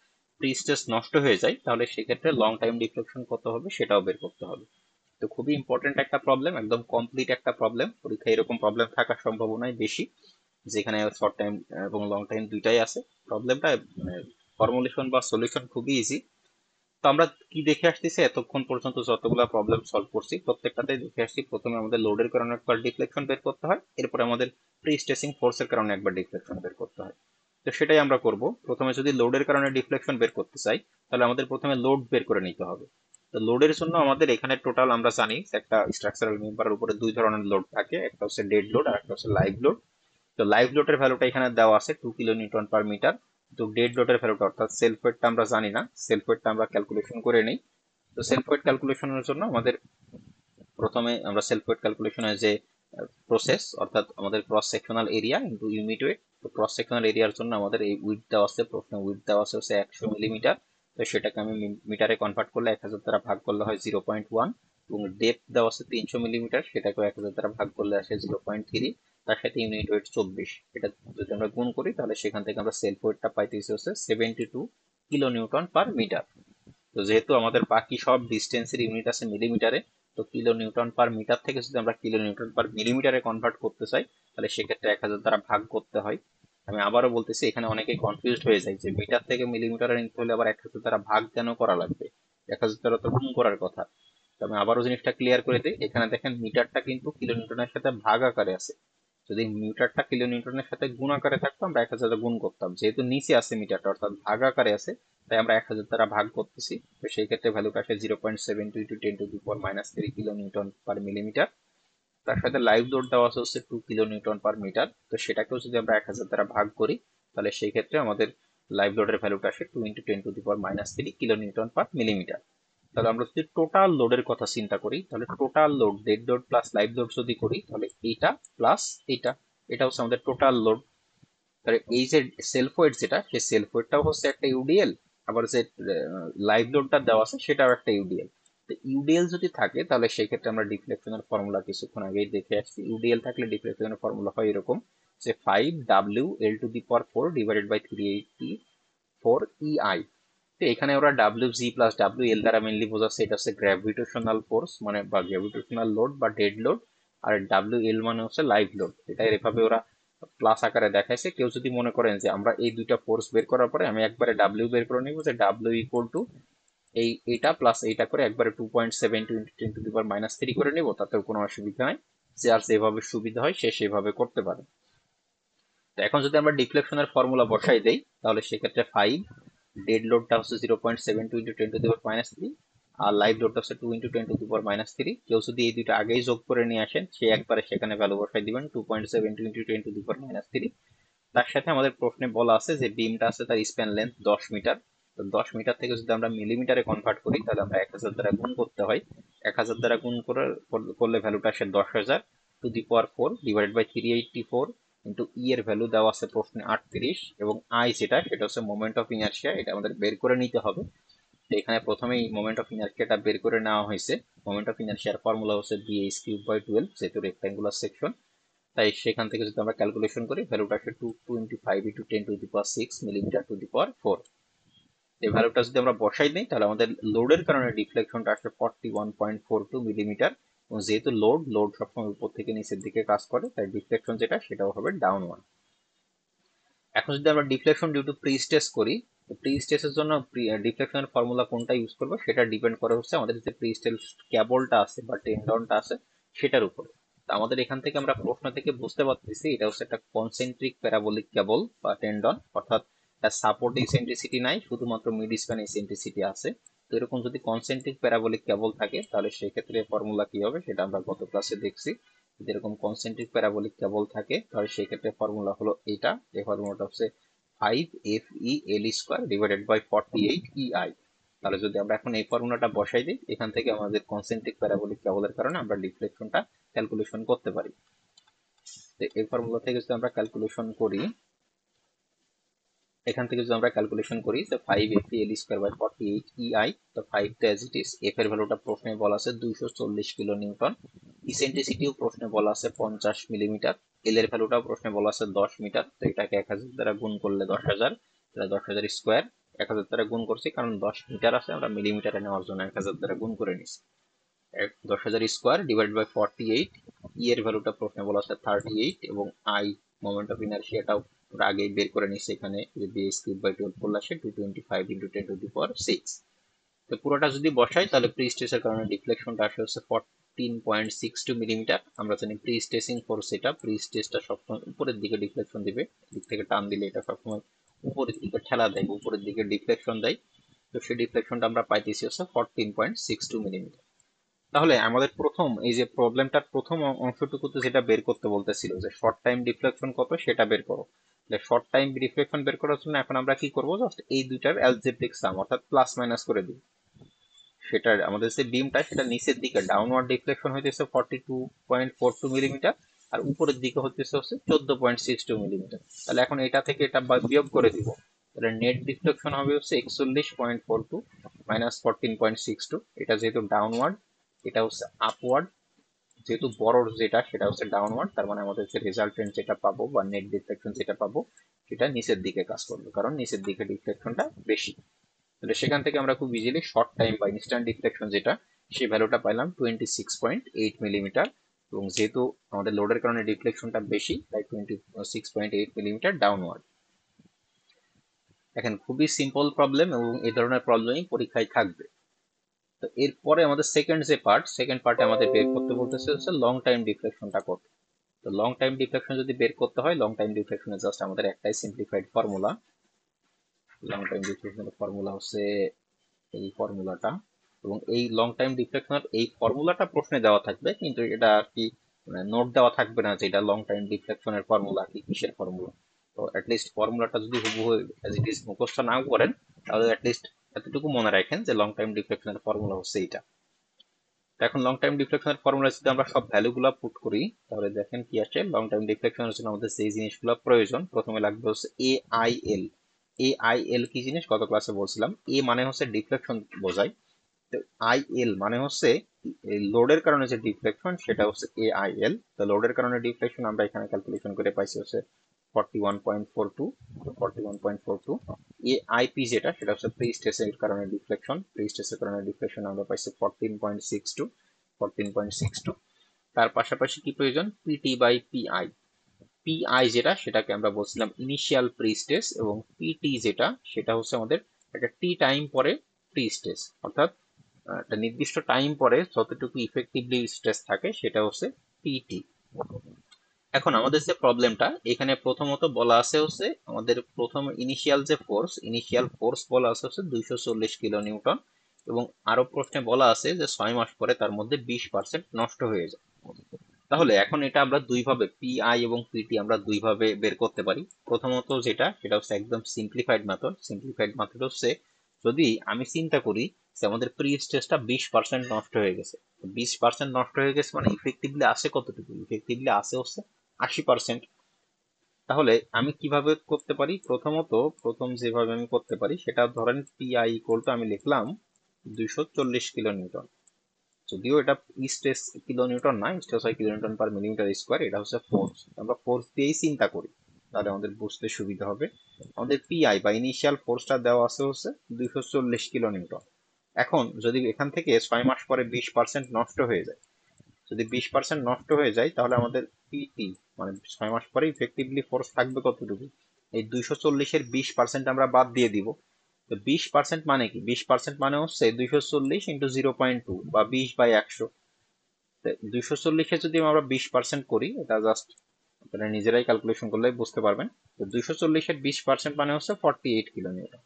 প্রি স্ট্রেস নষ্ট হয়ে যায় তাহলে সেক্ষেত্রে লং টাইম ডিফ্লেকশন কত হবে সেটাও বের করতে হবে। তো খুবই ইম্পর্টেন্ট একটা প্রবলেম, একদম কমপ্লিট একটা প্রবলেম। পরীক্ষায় এরকম প্রবলেম থাকার সম্ভাবনাই বেশি, যেখানে শর্ট টাইম এবং লং টাইম দুইটাই আছে। প্রবলেমটা মানে ফর্মুলেশন বা সলিউশন খুবই ইজি। তো আমরা কি দেখে আসতেছি এতক্ষণ পর্যন্ত, যতগুলো প্রবলেম সলভ করছি প্রত্যেকটাতে দেখে আসছি প্রথমে আমাদের লোডের কারণে একবার ডিফ্লেকশন বের করতে হয়, এরপরে আমাদের প্রি স্ট্রেসিং ফোর্সের কারণে একবার ডিফ্লেকশন বের করতে হয়। তো সেটাই আমরা করব। প্রথমে যদি লোডের কারণে ডিফ্লেকশন বের করতে চাই তাহলে আমাদের প্রথমে লোড বের করে নিতে হবে। তো লোডের জন্য আমাদের এখানে টোটাল আমরা জানি একটা স্ট্রাকচারাল মেম্বারের উপরে দুই ধরনের লোড থাকে, একটা হচ্ছে ডেড লোড আর একটা হচ্ছে লাইভ লোড। তো লাইভ লোডের ভ্যালুটা এখানে দেওয়া আছে 2 কিলো নিউটন পার মিটার। তো ডেড লোডের ভ্যালুটা অর্থাৎ সেলফ ওয়েটটা আমরা জানি না, সেলফ ওয়েটটা আমরা ক্যালকুলেশন করে নিই। তো সেলফ ওয়েট ক্যালকুলেশনের জন্য আমাদের প্রথমে আমরা সেলফ ওয়েট ক্যালকুলেশনের যে প্রসেস, অর্থাৎ আমাদের cross sectional area into unit wait. তো ক্রস সেকশনাল এরিয়ার জন্য আমাদের এই উইথ দেওয়া আছে, প্রশ্নে উইথ দেওয়া আছে হচ্ছে 100 মিলিমিটার। তো সেটাকে আমি মিটারে কনভার্ট করলে 1000 দ্বারা ভাগ করলে হয় 0.1। এবং ডেপথ দেওয়া আছে 300 মিলিমিটার, সেটাকে 1000 দ্বারা ভাগ করলে আসে 0.3। তার সাথে ইউনিট ওয়েট 24। এটা যদি আমরা গুণ করি তাহলে সেখান থেকে আমরা সেলফ ওয়েটটা পাইতেছি হচ্ছে 72 কিলো নিউটন পার মিটার। তো যেহেতু আমাদের বাকি সব ডিস্টেন্সের ইউনিট আছে মিলিমিটারে, তো কিলো নিউটন পার মিটার থেকে যদি আমরা কিলো নিউটন পার মিলিমিটারে কনভার্ট করতে চাই তাহলে সেক্ষেত্রে 1000 দ্বারা ভাগ করতে হয়। আমি আবারও বলতেছি, এখানে অনেকেই কনফিউজড হয়ে যায় যে মিটার থেকে মিলিমিটারে নিতে হলে আবার 1000 দ্বারা ভাগ কেন করা লাগবে, 1000 দ্বারা তো গুণ করার কথা। তো আমি আবারও জিনিসটা ক্লিয়ার করে দিই, এখানে দেখেন মিটারটা কিন্তু কিলো নিউটনের সাথে ভাগ আকারে আছে। যদি মিটারটা কিলো নিউটনের সাথে গুণ আকারে থাকতো আমরা 1000 দ্বারা গুণ করতাম, যেহেতু নিচে আছে মিটারটা অর্থাৎ ভাগ আকারে আছে তাই আমরা 1000 দ্বারা ভাগ করতেছি। তো সেই ক্ষেত্রে ভ্যালুটা আসে 0.72 × 10⁻³ কিলো নিউটন পার মিলিমিটার। তার সাথে লাইভ লোড দেওয়া আছে হচ্ছে 2 কিলো নিউটন পার মিটার। তো সেটাকেও যদি আমরা 1000 দ্বারা ভাগ করি তাহলে সেই ক্ষেত্রে আমাদের লাইভ লোডের ভ্যালুটা আসে 2 × 10⁻³ কিলো নিউটন পার মিলিমিটার। তাহলে আমরা যদি টোটাল লোডের কথা চিন্তা করি তাহলে total load dead load plus live load যদি করি তাহলে এইটা প্লাস এইটা, এটা হচ্ছে আমাদের টোটাল লোড। তাহলে এই যে সেলফ ওয়েট যেটা, সেই সেলফ ওয়েটটাও হচ্ছে একটা ইউডিএল, আবার যে লাইভ লোডটা দেওয়া আছে সেটাও একটা ইউডিএল। তো ইউডিএল যদি থাকে তাহলে সেই ক্ষেত্রে আমরা ডিফ্লেকশনের ফর্মুলা কিছুক্ষণ আগেই দেখে আসছি। ইউডিএল থাকলে ডিফ্লেকশনের ফর্মুলা হয় এরকম যে 5 W L⁴ divided by 384 EI। তো এখানে ওরা WG+WL দ্বারা মেনলি বোঝাচ্ছে এটা হচ্ছে গ্র্যাভিটেশনাল ফোর্স মানে বা গ্র্যাভিটেশনাল লোড বা ডেড লোড, আর WL মানে হচ্ছে লাইভ লোড। এটা এভাবে ওরা প্লাস আকারে দেখাইছে। কেউ যদি মনে করেন যে আমরা এই দুইটা ফোর্স বের করার পরে আমি একবারে ডাব্লিউ বের করে নিব, যে ডাব্লিউ ইকুয়াল টু এইটা প্লাস এইটা করে একবারে 2.7 × 10⁻³ করে নিব, তাতেও কোনো অসুবিধা নাই। যে আর যেভাবে সুবিধা হয় সে সেভাবে করতে পারে। তো এখন যদি আমরা ডিফ্লেকশনের ফর্মুলা বসাই দেই তাহলে সেক্ষেত্রে 5, ডেড লোডটা হচ্ছে 0.72 × 10⁻³ আর লাইভ লোডটা হচ্ছে 2 × 10⁻³। কেউ যদি এই দুইটা আগেই যোগ করে নিয়ে আসেন সে একবারে সেখানে ভ্যালু বসাই দিবেন 2.72 × 10⁻³। তার সাথে আমাদের প্রশ্নে বলা আছে যে বিমটা আছে তার স্প্যান লেন্থ 10 মিটার। তো 10 মিটার থেকে যদি আমরা মিলিমিটারে কনভার্ট করি তাহলে আমরা 1000 দ্বারা গুণ করতে হয়। 1000 দ্বারা গুণ করলে ভ্যালুটা আসে 10,000⁴ ডিভাইডেড বাই 384 ইন্টু ই এর ভ্যালু দেওয়া আছে প্রশ্নে 38, এবং আই যেটা সেটা হচ্ছে মোমেন্ট অফ ইনার্শিয়া, এটা আমাদের বের করে নিতে হবে। তো এখানে প্রথমেই মোমেন্ট অফ ইনার্শিয়াটা বের করে নেওয়া হয়েছে। মোমেন্ট অফ ইনার্শিয়ার ফর্মুলা হচ্ছে bh³/12, যেহেতু রেক্টাঙ্গুলার সেকশন। তাই সেখান থেকে যদি আমরা ক্যালকুলেশন করি ভ্যালুটা আসে 225 × 10⁻⁶ মিলিমিটার টু দি পাওয়ার 4। এই ভ্যালুটা যদি আমরা বসাই দিই তাহলে আমাদের লোডের কারণে ডিফ্লেকশনটা আসবে 41.42 মিলিমিটার, এবং যেহেতু লোড সবসময় উপর থেকে নিচের দিকে কাজ করে, তাই ডিফ্লেকশন যেটা সেটাও হবে ডাউনওয়ার্ড। এখন যদি আমরা deflection due to pre stress করি, তো প্রি স্ট্রেসের জন্য ডিফ্লেকশনের ফর্মুলা কোনটা ইউজ করবো সেটা ডিপেন্ড করে হচ্ছে আমাদের যে প্রি স্ট্রেস ক্যাবলটা আছে বা টেন্ডনটা আছে সেটার উপরে। তো আমাদের এখান থেকে আমরা প্রশ্ন থেকে বুঝতে পারতেছি এটা হচ্ছে একটা কনসেন্ট্রিক প্যারাবোলিক ক্যাবল বা টেন্ডন, অর্থাৎ তার সাপোর্ট ইসেন্ট্রিসিটি নাই, শুধুমাত্র মিড স্প্যান ইসেন্ট্রিসিটি আছে। তো এরকম যদি কনসেন্ট্রিক প্যারাবোলিক ক্যাবল থাকে তাহলে সেক্ষেত্রে ফর্মুলা কি হবে সেটা আমরা গত ক্লাসে দেখছি। যদি এরকম কনসেন্ট্রিক প্যারাবোলিক কেবল থাকে তাহলে সেই ক্ষেত্রে ফর্মুলা হলো এটা। এই ফর্মুলাটা হচ্ছে 5 FE L² divided by 48 EI। তাহলে যদি আমরা এখন এই ফর্মুলাটা বসাই দিই, এখান থেকে আমাদের কনসেন্ট্রিক প্যারাবোলিক কেবলের কারণে আমরা ডিফ্লেকশনটা ক্যালকুলেশন করতে পারি। তো এই ফর্মুলা থেকে যদি আমরা ক্যালকুলেশন করি, এখান থেকে যদি আমরা ক্যালকুলেশন করি যে 5 FE L² বাই 48 EI, তো 5 তো অ্যাজ ইট ইজ, এফ এর ভ্যালুটা প্রশ্নে বলা আছে 240 কিলো নিউটন, ইসেন্ট্রিসিটিও প্রশ্নে বলা আছে 50 মিলিমিটার, এল এর ভ্যালুটাও প্রশ্নে বলা আছে 10 মিটার। তো এটাকে 1000 দ্বারা গুণ করলে 10,000, তাহলে 10,000 স্কোয়ার। 1000 দ্বারা গুণ করছি কারণ 10 মিটার আছে, আমরা মিলিমিটারে নেওয়ার জন্য 1000 দ্বারা গুণ করে নিছি। 10,000 স্কোয়ার ডিভাইড বাই 48, ই এর ভ্যালুটা প্রশ্নে বলা আছে 38, এবং আই মোমেন্ট অফ ইনারশিয়াটাও আমরা আগেই বের করে নিচ্ছি, এখানে যে bs কিউব বাই 12 করলে আসে 225 ইন্টু 10⁶। তো পুরোটা যদি বসাই তাহলে প্রি স্ট্রেসের কারণে ডিফ্লেকশনটা আসে হচ্ছে 14.62 মিলিমিটার। আমরা জানি প্রি স্ট্রেসিং ফোর্স, এটা প্রি স্ট্রেসটা সবসময় উপরের দিকে ডিফ্লেকশন দিবে, দিক থেকে টান দিলে এটা সবসময় উপরের দিকে ঠেলা দেয়, উপরের দিকে ডিফ্লেকশন দেয়। তো সেই ডিফ্লেকশনটা আমরা পাইতেছি হচ্ছে 14.62 মিলিমিটার। তাহলে আমাদের প্রথম এই যে প্রবলেমটার প্রথম অংশটুকুতে যেটা বের করতে বলতেছিল যে শর্ট টাইম ডিফ্লেকশন কত সেটা বের করো, শর্ট টাইম ডিফ্লেকশন বের করার জন্য এখন আমরা কি করবো, জাস্ট এই দুইটার অ্যালজেব্রিক সাম অর্থাৎ প্লাস মাইনাস করে দিই। সেটার আমাদের যে বিমটা সেটা নিচের দিকে ডাউনওয়ার্ড ডিফ্লেকশন হইতেছে 42.42 মিলিমিটার, আর উপরের দিকে হচ্ছে 14.62 মিলিমিটার। তাহলে এখন এটা থেকে এটা বিয়োগ করে দিব, তাহলে নেট ডিফ্লেকশন হবে হচ্ছে 41.42 মাইনাস 14.62। এটা যেহেতু ডাউনওয়ার্ড, এটা হচ্ছে আপওয়ার্ড, যেহেতু বড় যেটা সেটা হচ্ছে ডাউনওয়ার্ড, তার মানে আমাদের যে রেজাল্টেন্ট যেটা পাবো বা নেট ডিফ্লেকশন যেটা পাবো সেটা নিচের দিকে কাজ করবে, কারণ নিচের দিকে ডিফ্লেকশনটা বেশি। তাহলে সেখান থেকে আমরা খুব ইজিলি শর্ট টাইম বা ইনস্ট্যান্ট ডিফ্লেকশন যেটা, সেই ভ্যালুটা পাইলাম 26.8 মিলিমিটার, এবং যেহেতু আমাদের লোডের কারণে ডিফ্লেকশনটা বেশি তাই 26.8 মিলিমিটার ডাউনওয়ার্ড। এখন খুবই সিম্পল প্রবলেম এবং এই ধরনের প্রবলেমই পরীক্ষায় থাকবে। তো এরপরে আমাদের সেকেন্ড পার্টে আমাদের বের করতে বলতেছে হচ্ছে লং টাইম ডিফ্লেকশনটা কত। তো লং টাইম ডিফ্লেকশন যদি বের করতে হয়, লং টাইম ডিফ্লেকশনে জাস্ট আমাদের একটাই সিম্পলিফাইড ফর্মুলা। লং টাইম ডিফ্লেকশনের ফর্মুলা হচ্ছে এই ফর্মুলাটা, এবং এই লং টাইম ডিফ্লেকশনের এই ফর্মুলাটা প্রশ্নে দেওয়া থাকবে, কিন্তু এটা আর কি নোট দেওয়া থাকবে না যে এটা লং টাইম ডিফ্লেকশনের ফর্মুলা কি কিসের ফর্মুলা। তো অ্যাটলিস্ট ফর্মুলাটা যদি হুবহু অ্যাজ ইট ইজ মুখস্থ নাও করেন, তাহলে অ্যাটলিস্ট এতটুকু মনে রাখেন যে লং টাইম ডিফ্লেকশনের ফর্মুলা হচ্ছে এইটা। এখন লং টাইম ডিফ্লেকশনের ফর্মুলা যদি আমরা সব ভ্যালুগুলো পুট করি তাহলে দেখেন কি আসে। লং টাইম ডিফ্লেকশনের জন্য আমাদের সেই জিনিসগুলো প্রয়োজন, প্রথমে লাগবে হচ্ছে AIL। AIL কি জিনিস গত ক্লাসে বলছিলাম, এ মানে হচ্ছে ডিফ্লেকশন বোঝায়, তো আইএল মানে হচ্ছে লোডের কারণে যে ডিফ্লেকশন সেটা হচ্ছে AIL। তো লোডের কারণে ডিফ্লেকশন আমরা এখানে ক্যালকুলেশন করে পাইছি হচ্ছে 41.42, 41.42। AIP যেটা সেটা হচ্ছে প্রি স্ট্রেসের কারণে ডিফ্লেকশন, প্রি স্ট্রেসের কারণে ডিফ্লেকশন আমরা পাইছি 14.62, 14.62। তার পাশাপাশি কি প্রয়োজন, পিটি বাই পিআই। পিআই যেটা সেটাকে আমরা বলছিলাম ইনিশিয়াল প্রি স্ট্রেস, এবং পিটি যেটা সেটা হচ্ছে আমাদের একটা টি টাইম পরে প্রি স্ট্রেস, অর্থাৎ একটা নির্দিষ্ট টাইম পরে যতটুকু ইফেক্টিভলি স্ট্রেস থাকে সেটা হচ্ছে পিটি। এখন আমাদের যে প্রবলেমটা এখানে প্রথমত বলা আছে হচ্ছে আমাদের প্রথম ইনিশিয়াল ফোর্স বলা আছে হচ্ছে 240 কিলো নিউটন, এবং আরো প্রশ্নে বলা আছে যে 6 মাস পরে তার মধ্যে 20% নষ্ট হয়ে যায়। তাহলে এখন এটা আমরা দুইভাবে পিআই এবং পিটি আমরা দুইভাবে বের করতে পারি। প্রথমত যেটা সেটা হচ্ছে একদম সিম্পলিফাইড মেথড হচ্ছে, যদি আমি চিন্তা করি যে আমাদের প্রি স্টেজটা 20% নষ্ট হয়ে গেছে, 20% নষ্ট হয়ে গেছে মানে ইফেক্টিভলি আসে কতটুকু, ইফেক্টিভলি আসে হচ্ছে 80%। তাহলে আমি কিভাবে করতে পারি, প্রথম যেভাবে আমি করতে পারি সেটা ধরেন পিআই ইকুয়াল টু আমি লিখলাম 240 কিলো নিউটন, যদিও এটা স্ট্রেস কিলো নিউটন না, স্ট্রেস হয় kilo newton per millimetre square, এটা হচ্ছে ফোর্স, আমরা ফোর্স দিয়েই চিন্তা করি। তাহলে আমাদের বুঝতে সুবিধা হবে। আমাদের পিআই বা ইনিশিয়াল ফোর্সটা দেওয়া আছে হচ্ছে 240 কিলো নিউটন। এখন যদি এখান থেকে 6 মাস পরে 20% নষ্ট হয়ে যায়, যদি 20% নষ্ট হয়ে যায় তাহলে আমাদের পিটি মানে 6 মাস পরে ইফেক্টিভলি ফোর্স থাকবে কতটুকু? এই 240-এর 20% আমরা বাদ দিয়ে দিব। তো 20% মানে কি? 20% মানে হচ্ছে 240 × 0.2 বা 20/100। 240-এ যদি আমরা 20% করি, এটা জাস্ট আপনারা নিজেরাই ক্যালকুলেশন করলে বুঝতে পারবেন। তো 240-এর 20% মানে হচ্ছে 48 কিলোমিটার।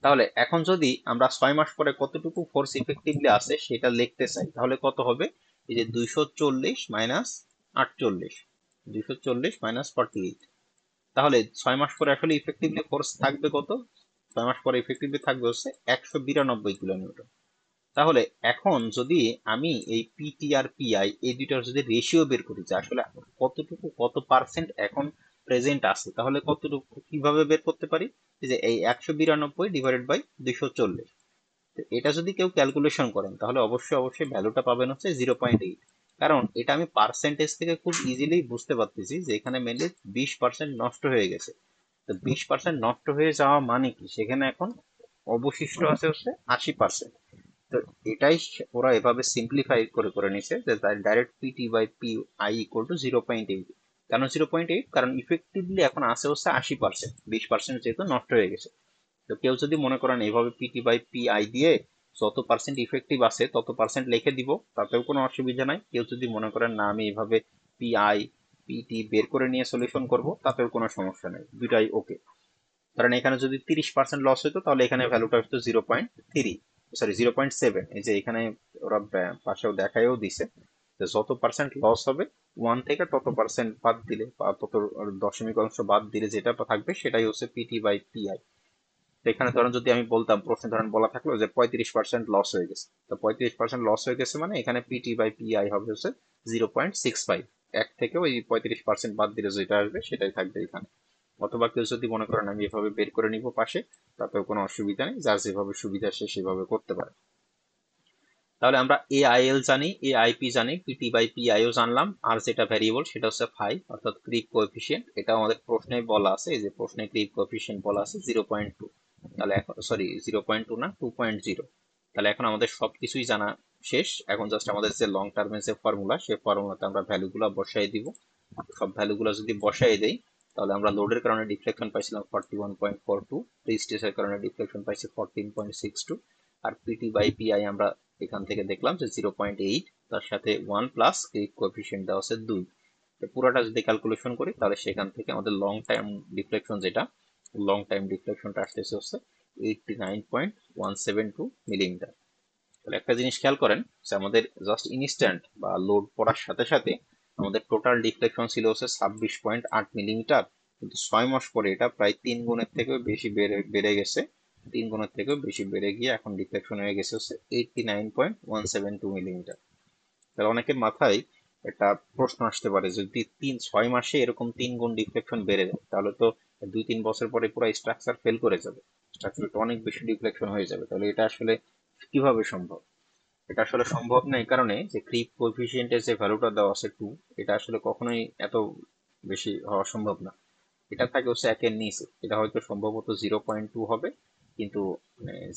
তাহলে এখন যদি আমরা 6 মাস পরে কতটুকু ফোর্স ইফেক্টিভলি আছে সেটা লিখতে চাই, তাহলে কত হবে? এই যে 240 মাইনাস 48, 240 মাইনাস 48। তাহলে 6 মাস পরে আসলে ইফেক্টিভলি ফোর্স থাকবে কত? 6 মাস পরে ইফেক্টিভলি থাকবে হচ্ছে 192 কিলোমিটার। তাহলে এখন যদি আমি এই পিটি আর পিআই এই দুইটার যদি রেশিও বের করি যে আসলে কতটুকু কত পার্সেন্ট এখন প্রেজেন্ট আছে, তাহলে কতটুকু কিভাবে বের করতে পারি? যে এই 192/240, এটা যদি কেউ ক্যালকুলেশন করেন তাহলে অবশ্যই অবশ্যই ভ্যালুটা পাবেন হচ্ছে 0.8। কারণ এটা আমি পার্সেন্টেজ থেকে খুব ইজিলি বুঝতে পারতেছি যে এখানে মেনলি 20% নষ্ট হয়ে গেছে। তো 20% নষ্ট হয়ে যাওয়া মানে কি, সেখানে এখন অবশিষ্ট আছে হচ্ছে 80%। তো এটাই ওরা এভাবে সিম্পলিফাই করে করে নিছে যে direct PT by P I equal to 0.8। কেন 0.8? কারণ ইফেক্টিভলি এখন আছে হচ্ছে 80%, 20% যেহেতু নষ্ট হয়ে গেছে। তো কেউ যদি মনে করেন এইভাবে পিটি বাই পি আই দিয়ে যত পার্সেন্ট ইফেক্টিভ আছে তত পার্সেন্ট লিখে দিব, তাতেও কোনো অসুবিধা নাই। কেউ যদি মনে করেন না আমি এইভাবে পি আই পিটি বের করে নিয়ে সলিউশন করব, তাতেও কোনো সমস্যা নেই, দুটাই ওকে। কারণ এখানে যদি 30% লস হতো তাহলে এখানে ভ্যালুটা হতো 0.3, সরি 0.7। এই যে এখানে ওরা পাশেও দেখায়ও দিছে যে যত পার্সেন্ট লস হবে 1 থেকে তত পার্সেন্ট বাদ দিলে বা তত দশমিক অংশ বাদ দিলে যেটা থাকবে সেটাই হচ্ছে পিটি বাই পিআই। তো এখানে ধরেন যদি আমি বলতাম, প্রশ্নে ধরেন বলা থাকলো যে 35% লস হয়ে গেছে, তো 35% লস হয়ে গেছে মানে এখানে পিটি বাই পিআই হবে হচ্ছে 0.65। এক থেকে ওই 35% বাদ দিলে যেটা আসবে সেটাই থাকবে এখানে। অথবা কেউ যদি মনে করেন আমি এভাবে বের করে নিব পাশে, তাতেও কোনো অসুবিধা নেই, যার যেভাবে সুবিধা সে সেভাবে করতে পারে। তাহলে আমরা AIL জানি, AIP জানি, পিটি বাই পিআইও জানলাম, আর যেটা ভ্যারিয়েবল সেটা হচ্ছে ফাই অর্থাৎ ক্রিপ কোএফিসিয়েন্ট। এটা আমাদের প্রশ্নে বলা আছে, এই যে প্রশ্নে ক্রিপ কোএফিসিয়েন্ট বলা আছে 0.2। তাহলে এখন সরি 0.2 না 2.0। তাহলে এখন আমাদের সবকিছুই জানা শেষ। এখন জাস্ট আমাদের যে লং টার্মের যে ফর্মুলা, সেই ফর্মুলাতে আমরা ভ্যালুগুলো বসাই দিব। সব ভ্যালুগুলো যদি বসাই দেই তাহলে আমরা লোডের কারণে ডিফ্লেকশন পাইছিলাম 41.42, ফ্রি স্ট্রেসের কারণে ডিফ্লেকশন পাইছি 14.62, আর পিটি বাই পিআই আমরা এখান থেকে দেখলাম যে 0.8, তার সাথে 1 প্লাস ক্রিপ কোএফিসিয়েন্ট দেওয়া আছে 2। পুরোটা যদি ক্যালকুলেশন করি তাহলে সেখান থেকে আমাদের লং টাইম ডিফ্লেকশন যেটা, লং টাইম ডিফ্লেকশনটা আসতেছে হচ্ছে 89.172 মিলিমিটার। তাহলে একটা জিনিস খেয়াল করেন যে আমাদের জাস্ট ইনস্ট্যান্ট বা লোড পড়ার সাথে সাথে আমাদের টোটাল ডিফ্লেকশন ছিল হচ্ছে 26.8 মিলিমিটার, কিন্তু 6 মাস পরে এটা প্রায় 3 গুণের থেকেও বেশি বেড়ে বেড়ে গেছে। 3 গুণের থেকেও বেশি বেড়ে গিয়ে এখন ডিফ্লেকশন হয়ে গেছে হচ্ছে 89.172 মিলিমিটার। তাহলে অনেকের মাথায় একটা প্রশ্ন আসতে পারে, যদি 6 মাসে এরকম 3 গুণ ডিফ্লেকশন বেড়ে যায় তাহলে তো 2-3 বছর পরে পুরো স্ট্রাকচার ফেল করে যাবে, স্ট্রাকচার তো অনেক বেশি ডিফ্লেকশন হয়ে যাবে। তাহলে এটা আসলে কিভাবে সম্ভব? এটা আসলে সম্ভব না এই কারণে যে ক্রিপ কোএফিসিয়েন্টের যে ভ্যালুটা দেওয়া আছে 2, এটা আসলে কখনোই এত বেশি হওয়া সম্ভব না। এটা থাকে হচ্ছে 1-এর নিচে, এটা হয়তো সম্ভবত 0.2 হবে, কিন্তু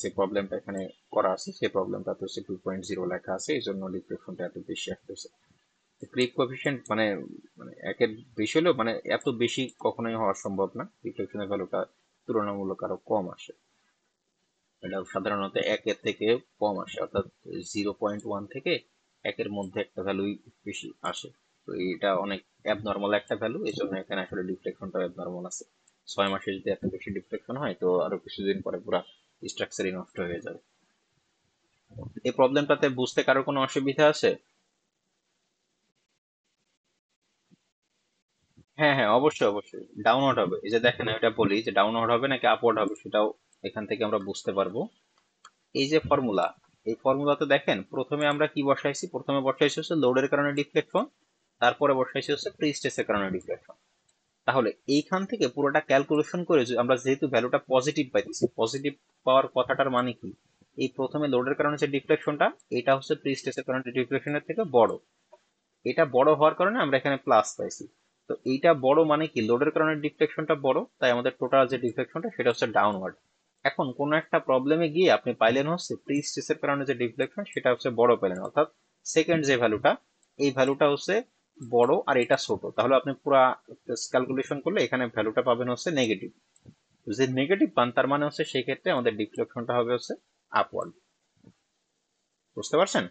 যে প্রবলেমটা এখানে করা আছে সেই প্রবলেমটা তো হচ্ছে 2.0 লেখা আছে, এই জন্য ডিফ্লেকশনটা এত বেশি আসতেছে। ক্রিপ কোএফিসিয়েন্ট মানে মানে 1-এর বেশি হলেও মানে এত বেশি কখনোই হওয়া সম্ভব না, রিফ্লেকশনের ভ্যালুটা তুলনামূলক আরো কম আসে। এটা সাধারণত 1-এর থেকে কম আসে, অর্থাৎ 0.1 থেকে 1-এর মধ্যে একটা ভ্যালুই বেশি আসে। তো এটা অনেক অ্যাবনর্মাল একটা ভ্যালু, এই জন্য এখানে আসলে ডিফ্লেকশনটা অ্যাবনর্মাল আছে। 6 মাসে যদি এত বেশি ডিফ্লেকশন হয় তো আরো কিছুদিন পরে পুরো স্ট্রাকচারই নষ্ট হয়ে যাবে। এই প্রবলেমটাতে বুঝতে কারো কোনো অসুবিধা আছে? হ্যাঁ হ্যাঁ, অবশ্যই অবশ্যই ডাউনওয়ার্ড হবে। এই যে দেখেন এটা বলি যে ডাউনওয়ার্ড হবে নাকি আপওয়ার্ড হবে সেটাও এখান থেকে আমরা বুঝতে পারবো। এই যে ফর্মুলা, এই ফর্মুলাতে দেখেন প্রথমে আমরা কি বসাইছি, প্রথমে বসাইছি হচ্ছে লোডের কারণে ডিফ্লেকশন, তারপরে বসাইছি হচ্ছে প্রি স্ট্রেসের কারণে ডিফ্লেকশন। তাহলে এইখান থেকে পুরোটা ক্যালকুলেশন করে আমরা যেহেতু ভ্যালুটা পজিটিভ পাইতেছি, পজিটিভ পাওয়ার কথাটার মানে কি, এই প্রথমে লোডের কারণে যে ডিফ্লেকশনটা এটা হচ্ছে প্রি স্ট্রেসের কারণে ডিফ্লেকশনের থেকে বড়, এটা বড় হওয়ার কারণে আমরা এখানে প্লাস পাইছি। তো এইটা বড় মানে কি, লোডের কারণে ডিফ্লেকশনটা বড়, তাই আমাদের টোটাল যে ডিফ্লেকশনটা সেটা হচ্ছে ডাউনওয়ার্ড। এখন কোন একটা প্রবলেমে গিয়ে আপনি পাইলেন হচ্ছে প্রি স্ট্রেসের কারণে যে ডিফ্লেকশন সেটা হচ্ছে বড় পেলেন, অর্থাৎ সেকেন্ড যে ভ্যালুটা, এই ভ্যালুটা হচ্ছে বড় আর এটা ছোট, তাহলে আপনি পুরো ক্যালকুলেশন করলে এখানে ভ্যালুটা পাবেন হচ্ছে নেগেটিভ। যদি নেগেটিভ পান তার মানে হচ্ছে সেই ক্ষেত্রে আমাদের ডিফ্লেকশনটা হবে হচ্ছে আপওয়ার্ড। বুঝতে পারছেন?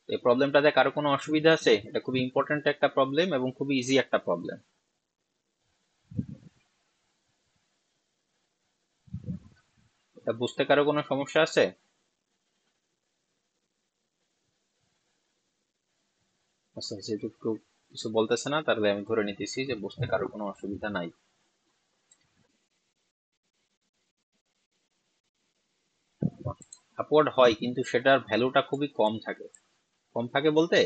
এই প্রবলেমটাতে কারো কোনো অসুবিধা আছে? এটা খুবই ইম্পর্টেন্ট একটা প্রবলেম এবং খুবই ইজি একটা প্রবলেম। এটা বুঝতে কারো কোনো সমস্যা আছে? আচ্ছা, যেহেতু একটু কিছু বলতেছে না তাহলে আমি ধরে নিতেছি যে বুঝতে কারো কোনো অসুবিধা নাই। আপওয়ার্ড হয় কিন্তু সেটার ভ্যালুটা খুবই কম থাকে। কম থাকে বলতে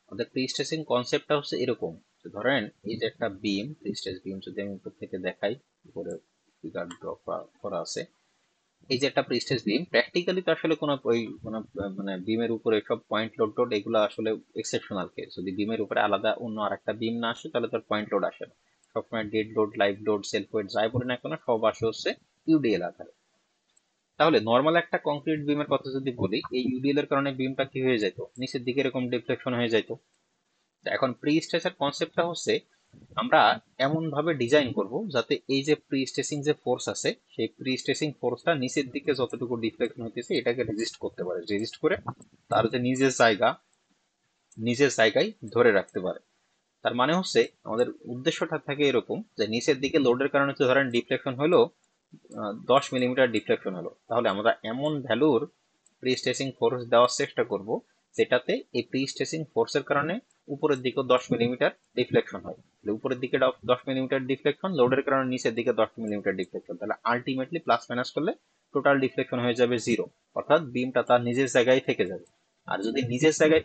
আমাদের প্রি স্ট্রেসিং কনসেপ্টটা হচ্ছে এরকম যে ধরেন এই যে একটা বিম, প্রি স্ট্রেস বিম যদি আমি উপর থেকে দেখাই, উপরে ফিগার ড্র করা আছে, এই যে একটা প্রি স্ট্রেস বিম, প্র্যাকটিক্যালি তো আসলে কোনো ওই কোনো মানে বিমের উপরে সব পয়েন্ট লোড টোড এগুলো আসলে এক্সেপশনাল কেস। যদি বিমের উপরে আলাদা অন্য আর একটা বিম না আসে তাহলে তার পয়েন্ট লোড আসে না। সবসময় dead load, live load, self wait যাই বলে না কেন সব আসে হচ্ছে ইউডিএল আকারে। তাহলে নর্মাল একটা কংক্রিট বিমের কথা যদি বলি, এই ইউডিএল এর কারণে বিমটা কি হয়ে যেত, নিচের দিকে এরকম ডিফ্লেকশন হয়ে যেত। এখন প্রি স্ট্রেসের কনসেপ্টটা হচ্ছে আমরা এমন ভাবে ডিজাইন করব যাতে এই যে প্রি স্ট্রেসিং যে ফোর্স আছে সেই প্রি স্ট্রেসিং ফোর্সটা নিচের দিকে যতটুকু ডিফ্লেকশন হতেছে এটাকে রেজিস্ট করতে পারে, রেজিস্ট করে তার যে নিজের জায়গায় ধরে রাখতে পারে। তার মানে হচ্ছে আমাদের উদ্দেশ্যটা থাকে এরকম যে নিচের দিকে লোডের কারণে তো ধরেন ডিফ্লেকশন হলো 10 মিলিমিটার ডিফ্লেকশন হলো, তাহলে আমরা এমন ভ্যালুর প্রি স্ট্রেসিং ফোর্স দেওয়ার চেষ্টা করব যেটাতে এই প্রি স্ট্রেসিং ফোর্সের কারণে উপরের দিকে 10 মিলিমিটার ডিফ্লেকশন হয়। উপরের দিকে 10 মিলিমিটার ডিফ্লেকশন, লোডের কারণে নিচের দিকে 10 মিলিমিটার ডিফ্লেকশন, তাহলে আলটিমেটলি প্লাস মাইনাস করলে টোটাল ডিফ্লেকশন হয়ে যাবে জিরো, অর্থাৎ বিমটা তার নিজের জায়গায় থেকে যাবে। আর যদি নিজের জায়গায়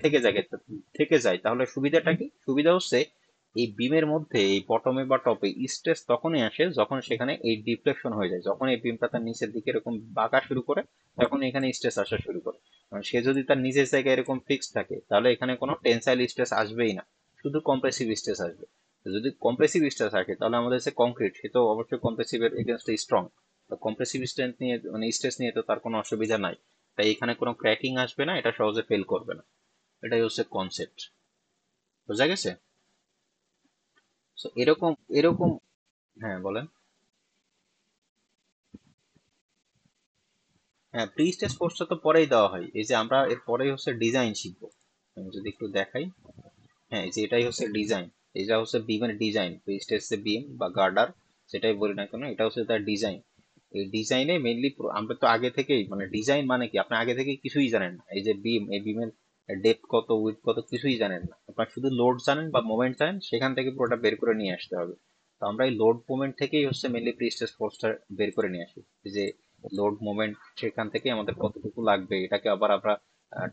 থেকে যায় তাহলে সুবিধাটা কি, সুবিধা হচ্ছে এই বিমের মধ্যে এই বটমে বা টপে স্ট্রেস তখনই আসে যখন সেখানে এই ডিফ্লেকশন হয়ে যায়, যখন এই বিমটা তার নিচের দিকে এরকম বাঁকা শুরু করে তখন এখানে স্ট্রেস আসা শুরু করে। কারণ সে যদি তার নিজের জায়গায় এরকম ফিক্স থাকে তাহলে এখানে কোনো টেনসাইল স্ট্রেস আসবেই না, শুধু কম্প্রেসিভ স্ট্রেস আসবে। যদি কম্প্রেসিভ স্ট্রেস আসে তাহলে আমাদের যে কংক্রিট সে তো অবশ্যই কম্প্রেসিভের এগেনস্টে স্ট্রং, তো কম্প্রেসিভ স্ট্রেন্থ নিয়ে মানে স্ট্রেস নিয়ে তো তার কোনো অসুবিধা নাই, তাই এখানে কোনো ক্র্যাকিং আসবে না, এটা সহজে ফেল করবে না। এটাই হচ্ছে কনসেপ্ট। বোঝা গেছে? So, এরকম এরকম হ্যাঁ বলেন। হ্যাঁ, প্রি স্টেজ কোর্সটা তো পরেই দেওয়া হয়, এই যে আমরা এর পরেই হচ্ছে ডিজাইন শিখবো। আমি যদি একটু দেখাই, হ্যাঁ এই যে এটাই হচ্ছে ডিজাইন, এটা হচ্ছে বিমের ডিজাইন, প্রি স্টেজ যে বিম বা গার্ডার যেটাই বলি না কেন এটা হচ্ছে তার ডিজাইন। এই ডিজাইনে মেইনলি আমরা তো আগে থেকেই মানে ডিজাইন মানে কি আপনি আগে থেকে কিছুই জানেন না, এই যে বিম, এই বিমের ডেপথ কত, উইডথ কত কিছুই জানেন না, আপনার শুধু লোড জানেন বা মোমেন্ট জানেন, সেখান থেকে পুরোটা বের করে নিয়ে আসতে হবে। তো আমরা এই লোড মোমেন্ট থেকেই হচ্ছে মেইনলি প্রি স্টেজ ফোর্সটা বের করে নিয়ে আসি। এই যে লোড মোমেন্ট সেখান থেকে আমাদের কতটুকু লাগবে এটাকে আবার আমরা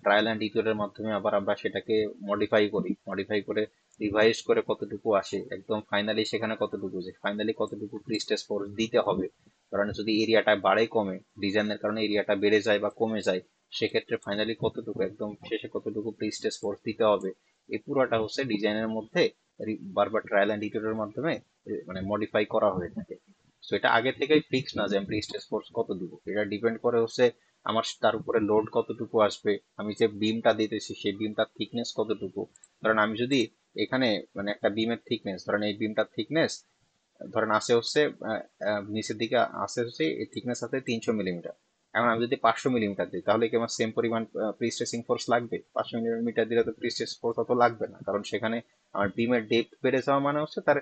ট্রায়াল অ্যান্ড ইকুয়েটের মাধ্যমে আবার আমরা সেটাকে মডিফাই করে রিভাইজ করে কতটুকু আসে একদম ফাইনালি সেখানে কতটুকু, যে ফাইনালি কতটুকু প্রি স্টেজ ফোর্স দিতে হবে। কারণ যদি এরিয়াটা বাড়ে কমে, ডিজাইনের কারণে এরিয়াটা বেড়ে যায় বা কমে যায়, সেক্ষেত্রে ফাইনালি কতটুকু একদম শেষে কতটুকু প্রি স্টেজ ফোর্স দিতে হবে, এই পুরোটা হচ্ছে ডিজাইনের মধ্যে বারবার ট্রায়াল অ্যান্ড ইকুয়েটের মাধ্যমে মানে মডিফাই করা হয়ে থাকে। তো এটা আগে থেকেই ফিক্স না যে আমি প্রি স্টেজ ফোর্স কত দিব, এটা ডিপেন্ড করে হচ্ছে আমার তার উপরে লোড কতটুকু আসবে, আমি যে বিমটা দিতেছি সেই বিমটার থিকনেস কতটুকু। কারণ আমি যদি এখানে মানে একটা বিমের থিকনেস, ধরেন এই বিমটার থিকনেস ধরেন আছে হচ্ছে নিচের দিকে আছে হচ্ছে এই থিকনেস আছে 300 মিলিমিটার। এখন আমি যদি 500 মিলিমিটার দিই তাহলে কি আমার সেম পরিমাণ প্রি স্ট্রেসিং ফোর্স লাগবে? 500 মিলিমিটার দিলে তো প্রি স্ট্রেস ফোর্স অত লাগবে না, কারণ সেখানে আমার বিমের ডেপথ বেড়ে যাওয়া মানে হচ্ছে তার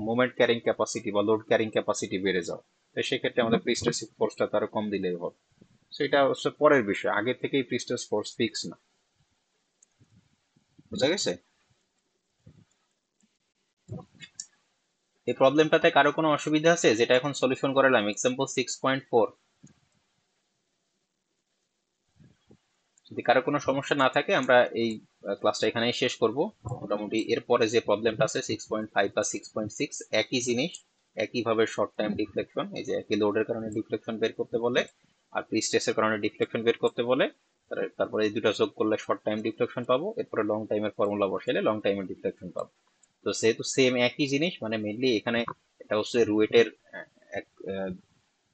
মোমেন্ট ক্যারিং ক্যাপাসিটি বা লোড ক্যারিং ক্যাপাসিটি বেড়ে যাওয়া। তো সেক্ষেত্রে আমাদের প্রি স্ট্রেসিং ফোর্সটা তার কম দিলেই হবে। সেটা হচ্ছে পরের বিষয়, আগে থেকেই প্রি স্ট্রেস ফোর্স ফিক্স না। বুঝা গেছে? এই প্রবলেমটাতে কারো কোনো অসুবিধা আছে, যেটা এখন সলিউশন করালাম এক্সাম্পল 6.4? যদি কারো কোনো সমস্যা না থাকে আমরা এই ক্লাসটা এখানেই শেষ করব। মোটামুটি এরপরে যে প্রবলেমটা আছে 6.5 বা 6.6 একই জিনিস, একইভাবে শর্ট টাইম ডিফ্লেকশন, এই যে একই লোডের কারণে ডিফ্লেকশন বের করতে বলে আর প্রি স্ট্রেসের কারণে ডিফ্লেকশন বের করতে বলে, তারপরে এই দুটো যোগ করলে শর্ট টাইম ডিফ্লেকশন পাবো, এরপরে লং টাইমের ফর্মুলা বসাইলে লং টাইমের ডিফ্লেকশন পাবো। তো সেহেতু সেম একই জিনিস, মানে মেনলি এখানে এটা হচ্ছে রুয়েটের এক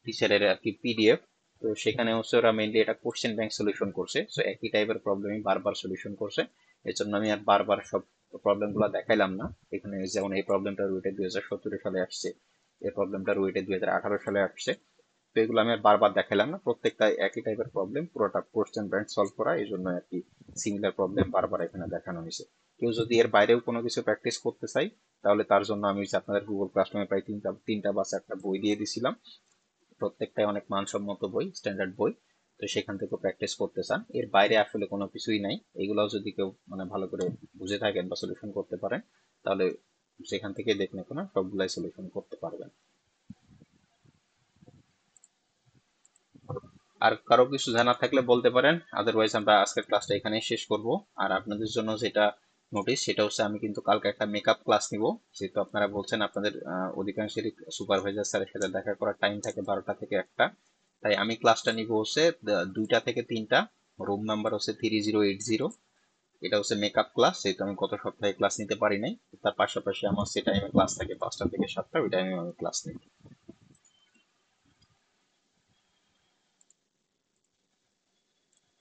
টিচারের আর কি পিডিএফ। তো সেখানে হচ্ছে ওরা মেনলি এটা কোশ্চেন ব্যাংক সলিউশন করছে, তো একই টাইপের প্রবলেমই বারবার সলিউশন করছে। এর জন্য আমি আর বারবার সব প্রবলেম গুলো দেখাইলাম না। এখানে যেমন এই প্রবলেমটা রুয়েটে 2017 সালে আসছে, এই প্রবলেমটা রুয়েটে 2018 সালে আসছে। তো এগুলো আমি আর বারবার দেখাইলাম না, প্রত্যেকটা একই টাইপের প্রবলেম, পুরোটা কোশ্চেন ব্যাংক সলভ করা, এই জন্য আর কি সিমিলার প্রবলেম বারবার এখানে দেখানো হয়েছে। কেউ যদি এর বাইরেও কোনো কিছু প্র্যাকটিস করতে চাই, তাহলে তার জন্য আমি যে আপনাদের গুগল ক্লাসরুমে প্রায় তিনটা বা চারটা বই দিয়ে দিছিলাম। প্রত্যেকটাই অনেক মানসম্মত বই, স্ট্যান্ডার্ড বই। তো সেখান থেকে প্র্যাকটিস করতে চান, এর বাইরে আসলে কোনো কিছুই নাই। এগুলাও যদি কেউ মানে ভালো করে বুঝে থাকেন বা সলিউশন করতে পারেন, তাহলে সেখান থেকে দেখলে কোনো সবগুলাই সলিউশন করতে পারবেন। আর কারো কিছু জানা থাকলে বলতে পারেন, আদারওয়াইজ আমরা আজকের ক্লাসটা এখানেই শেষ করব। আর আপনাদের জন্য যেটা নোটিস সেটা হচ্ছে, আমি কিন্তু কালকে একটা মেকআপ ক্লাস নিব। যেহেতু আপনারা বলছেন আপনাদের অধিকাংশেরই সুপারভাইজার স্যারের সাথে দেখা করার টাইম থাকে 12টা থেকে 1টা, তাই আমি ক্লাসটা নিব হচ্ছে 2টা থেকে 3টা। রুম নাম্বার হচ্ছে 3080। এটা হচ্ছে মেকআপ ক্লাস, যেহেতু আমি গত সপ্তাহে ক্লাস নিতে পারি নাই। তার পাশাপাশি আমার সে টাইমে ক্লাস থাকে 5টা থেকে 7টা, ওই টাইমে আমি ক্লাস নিই।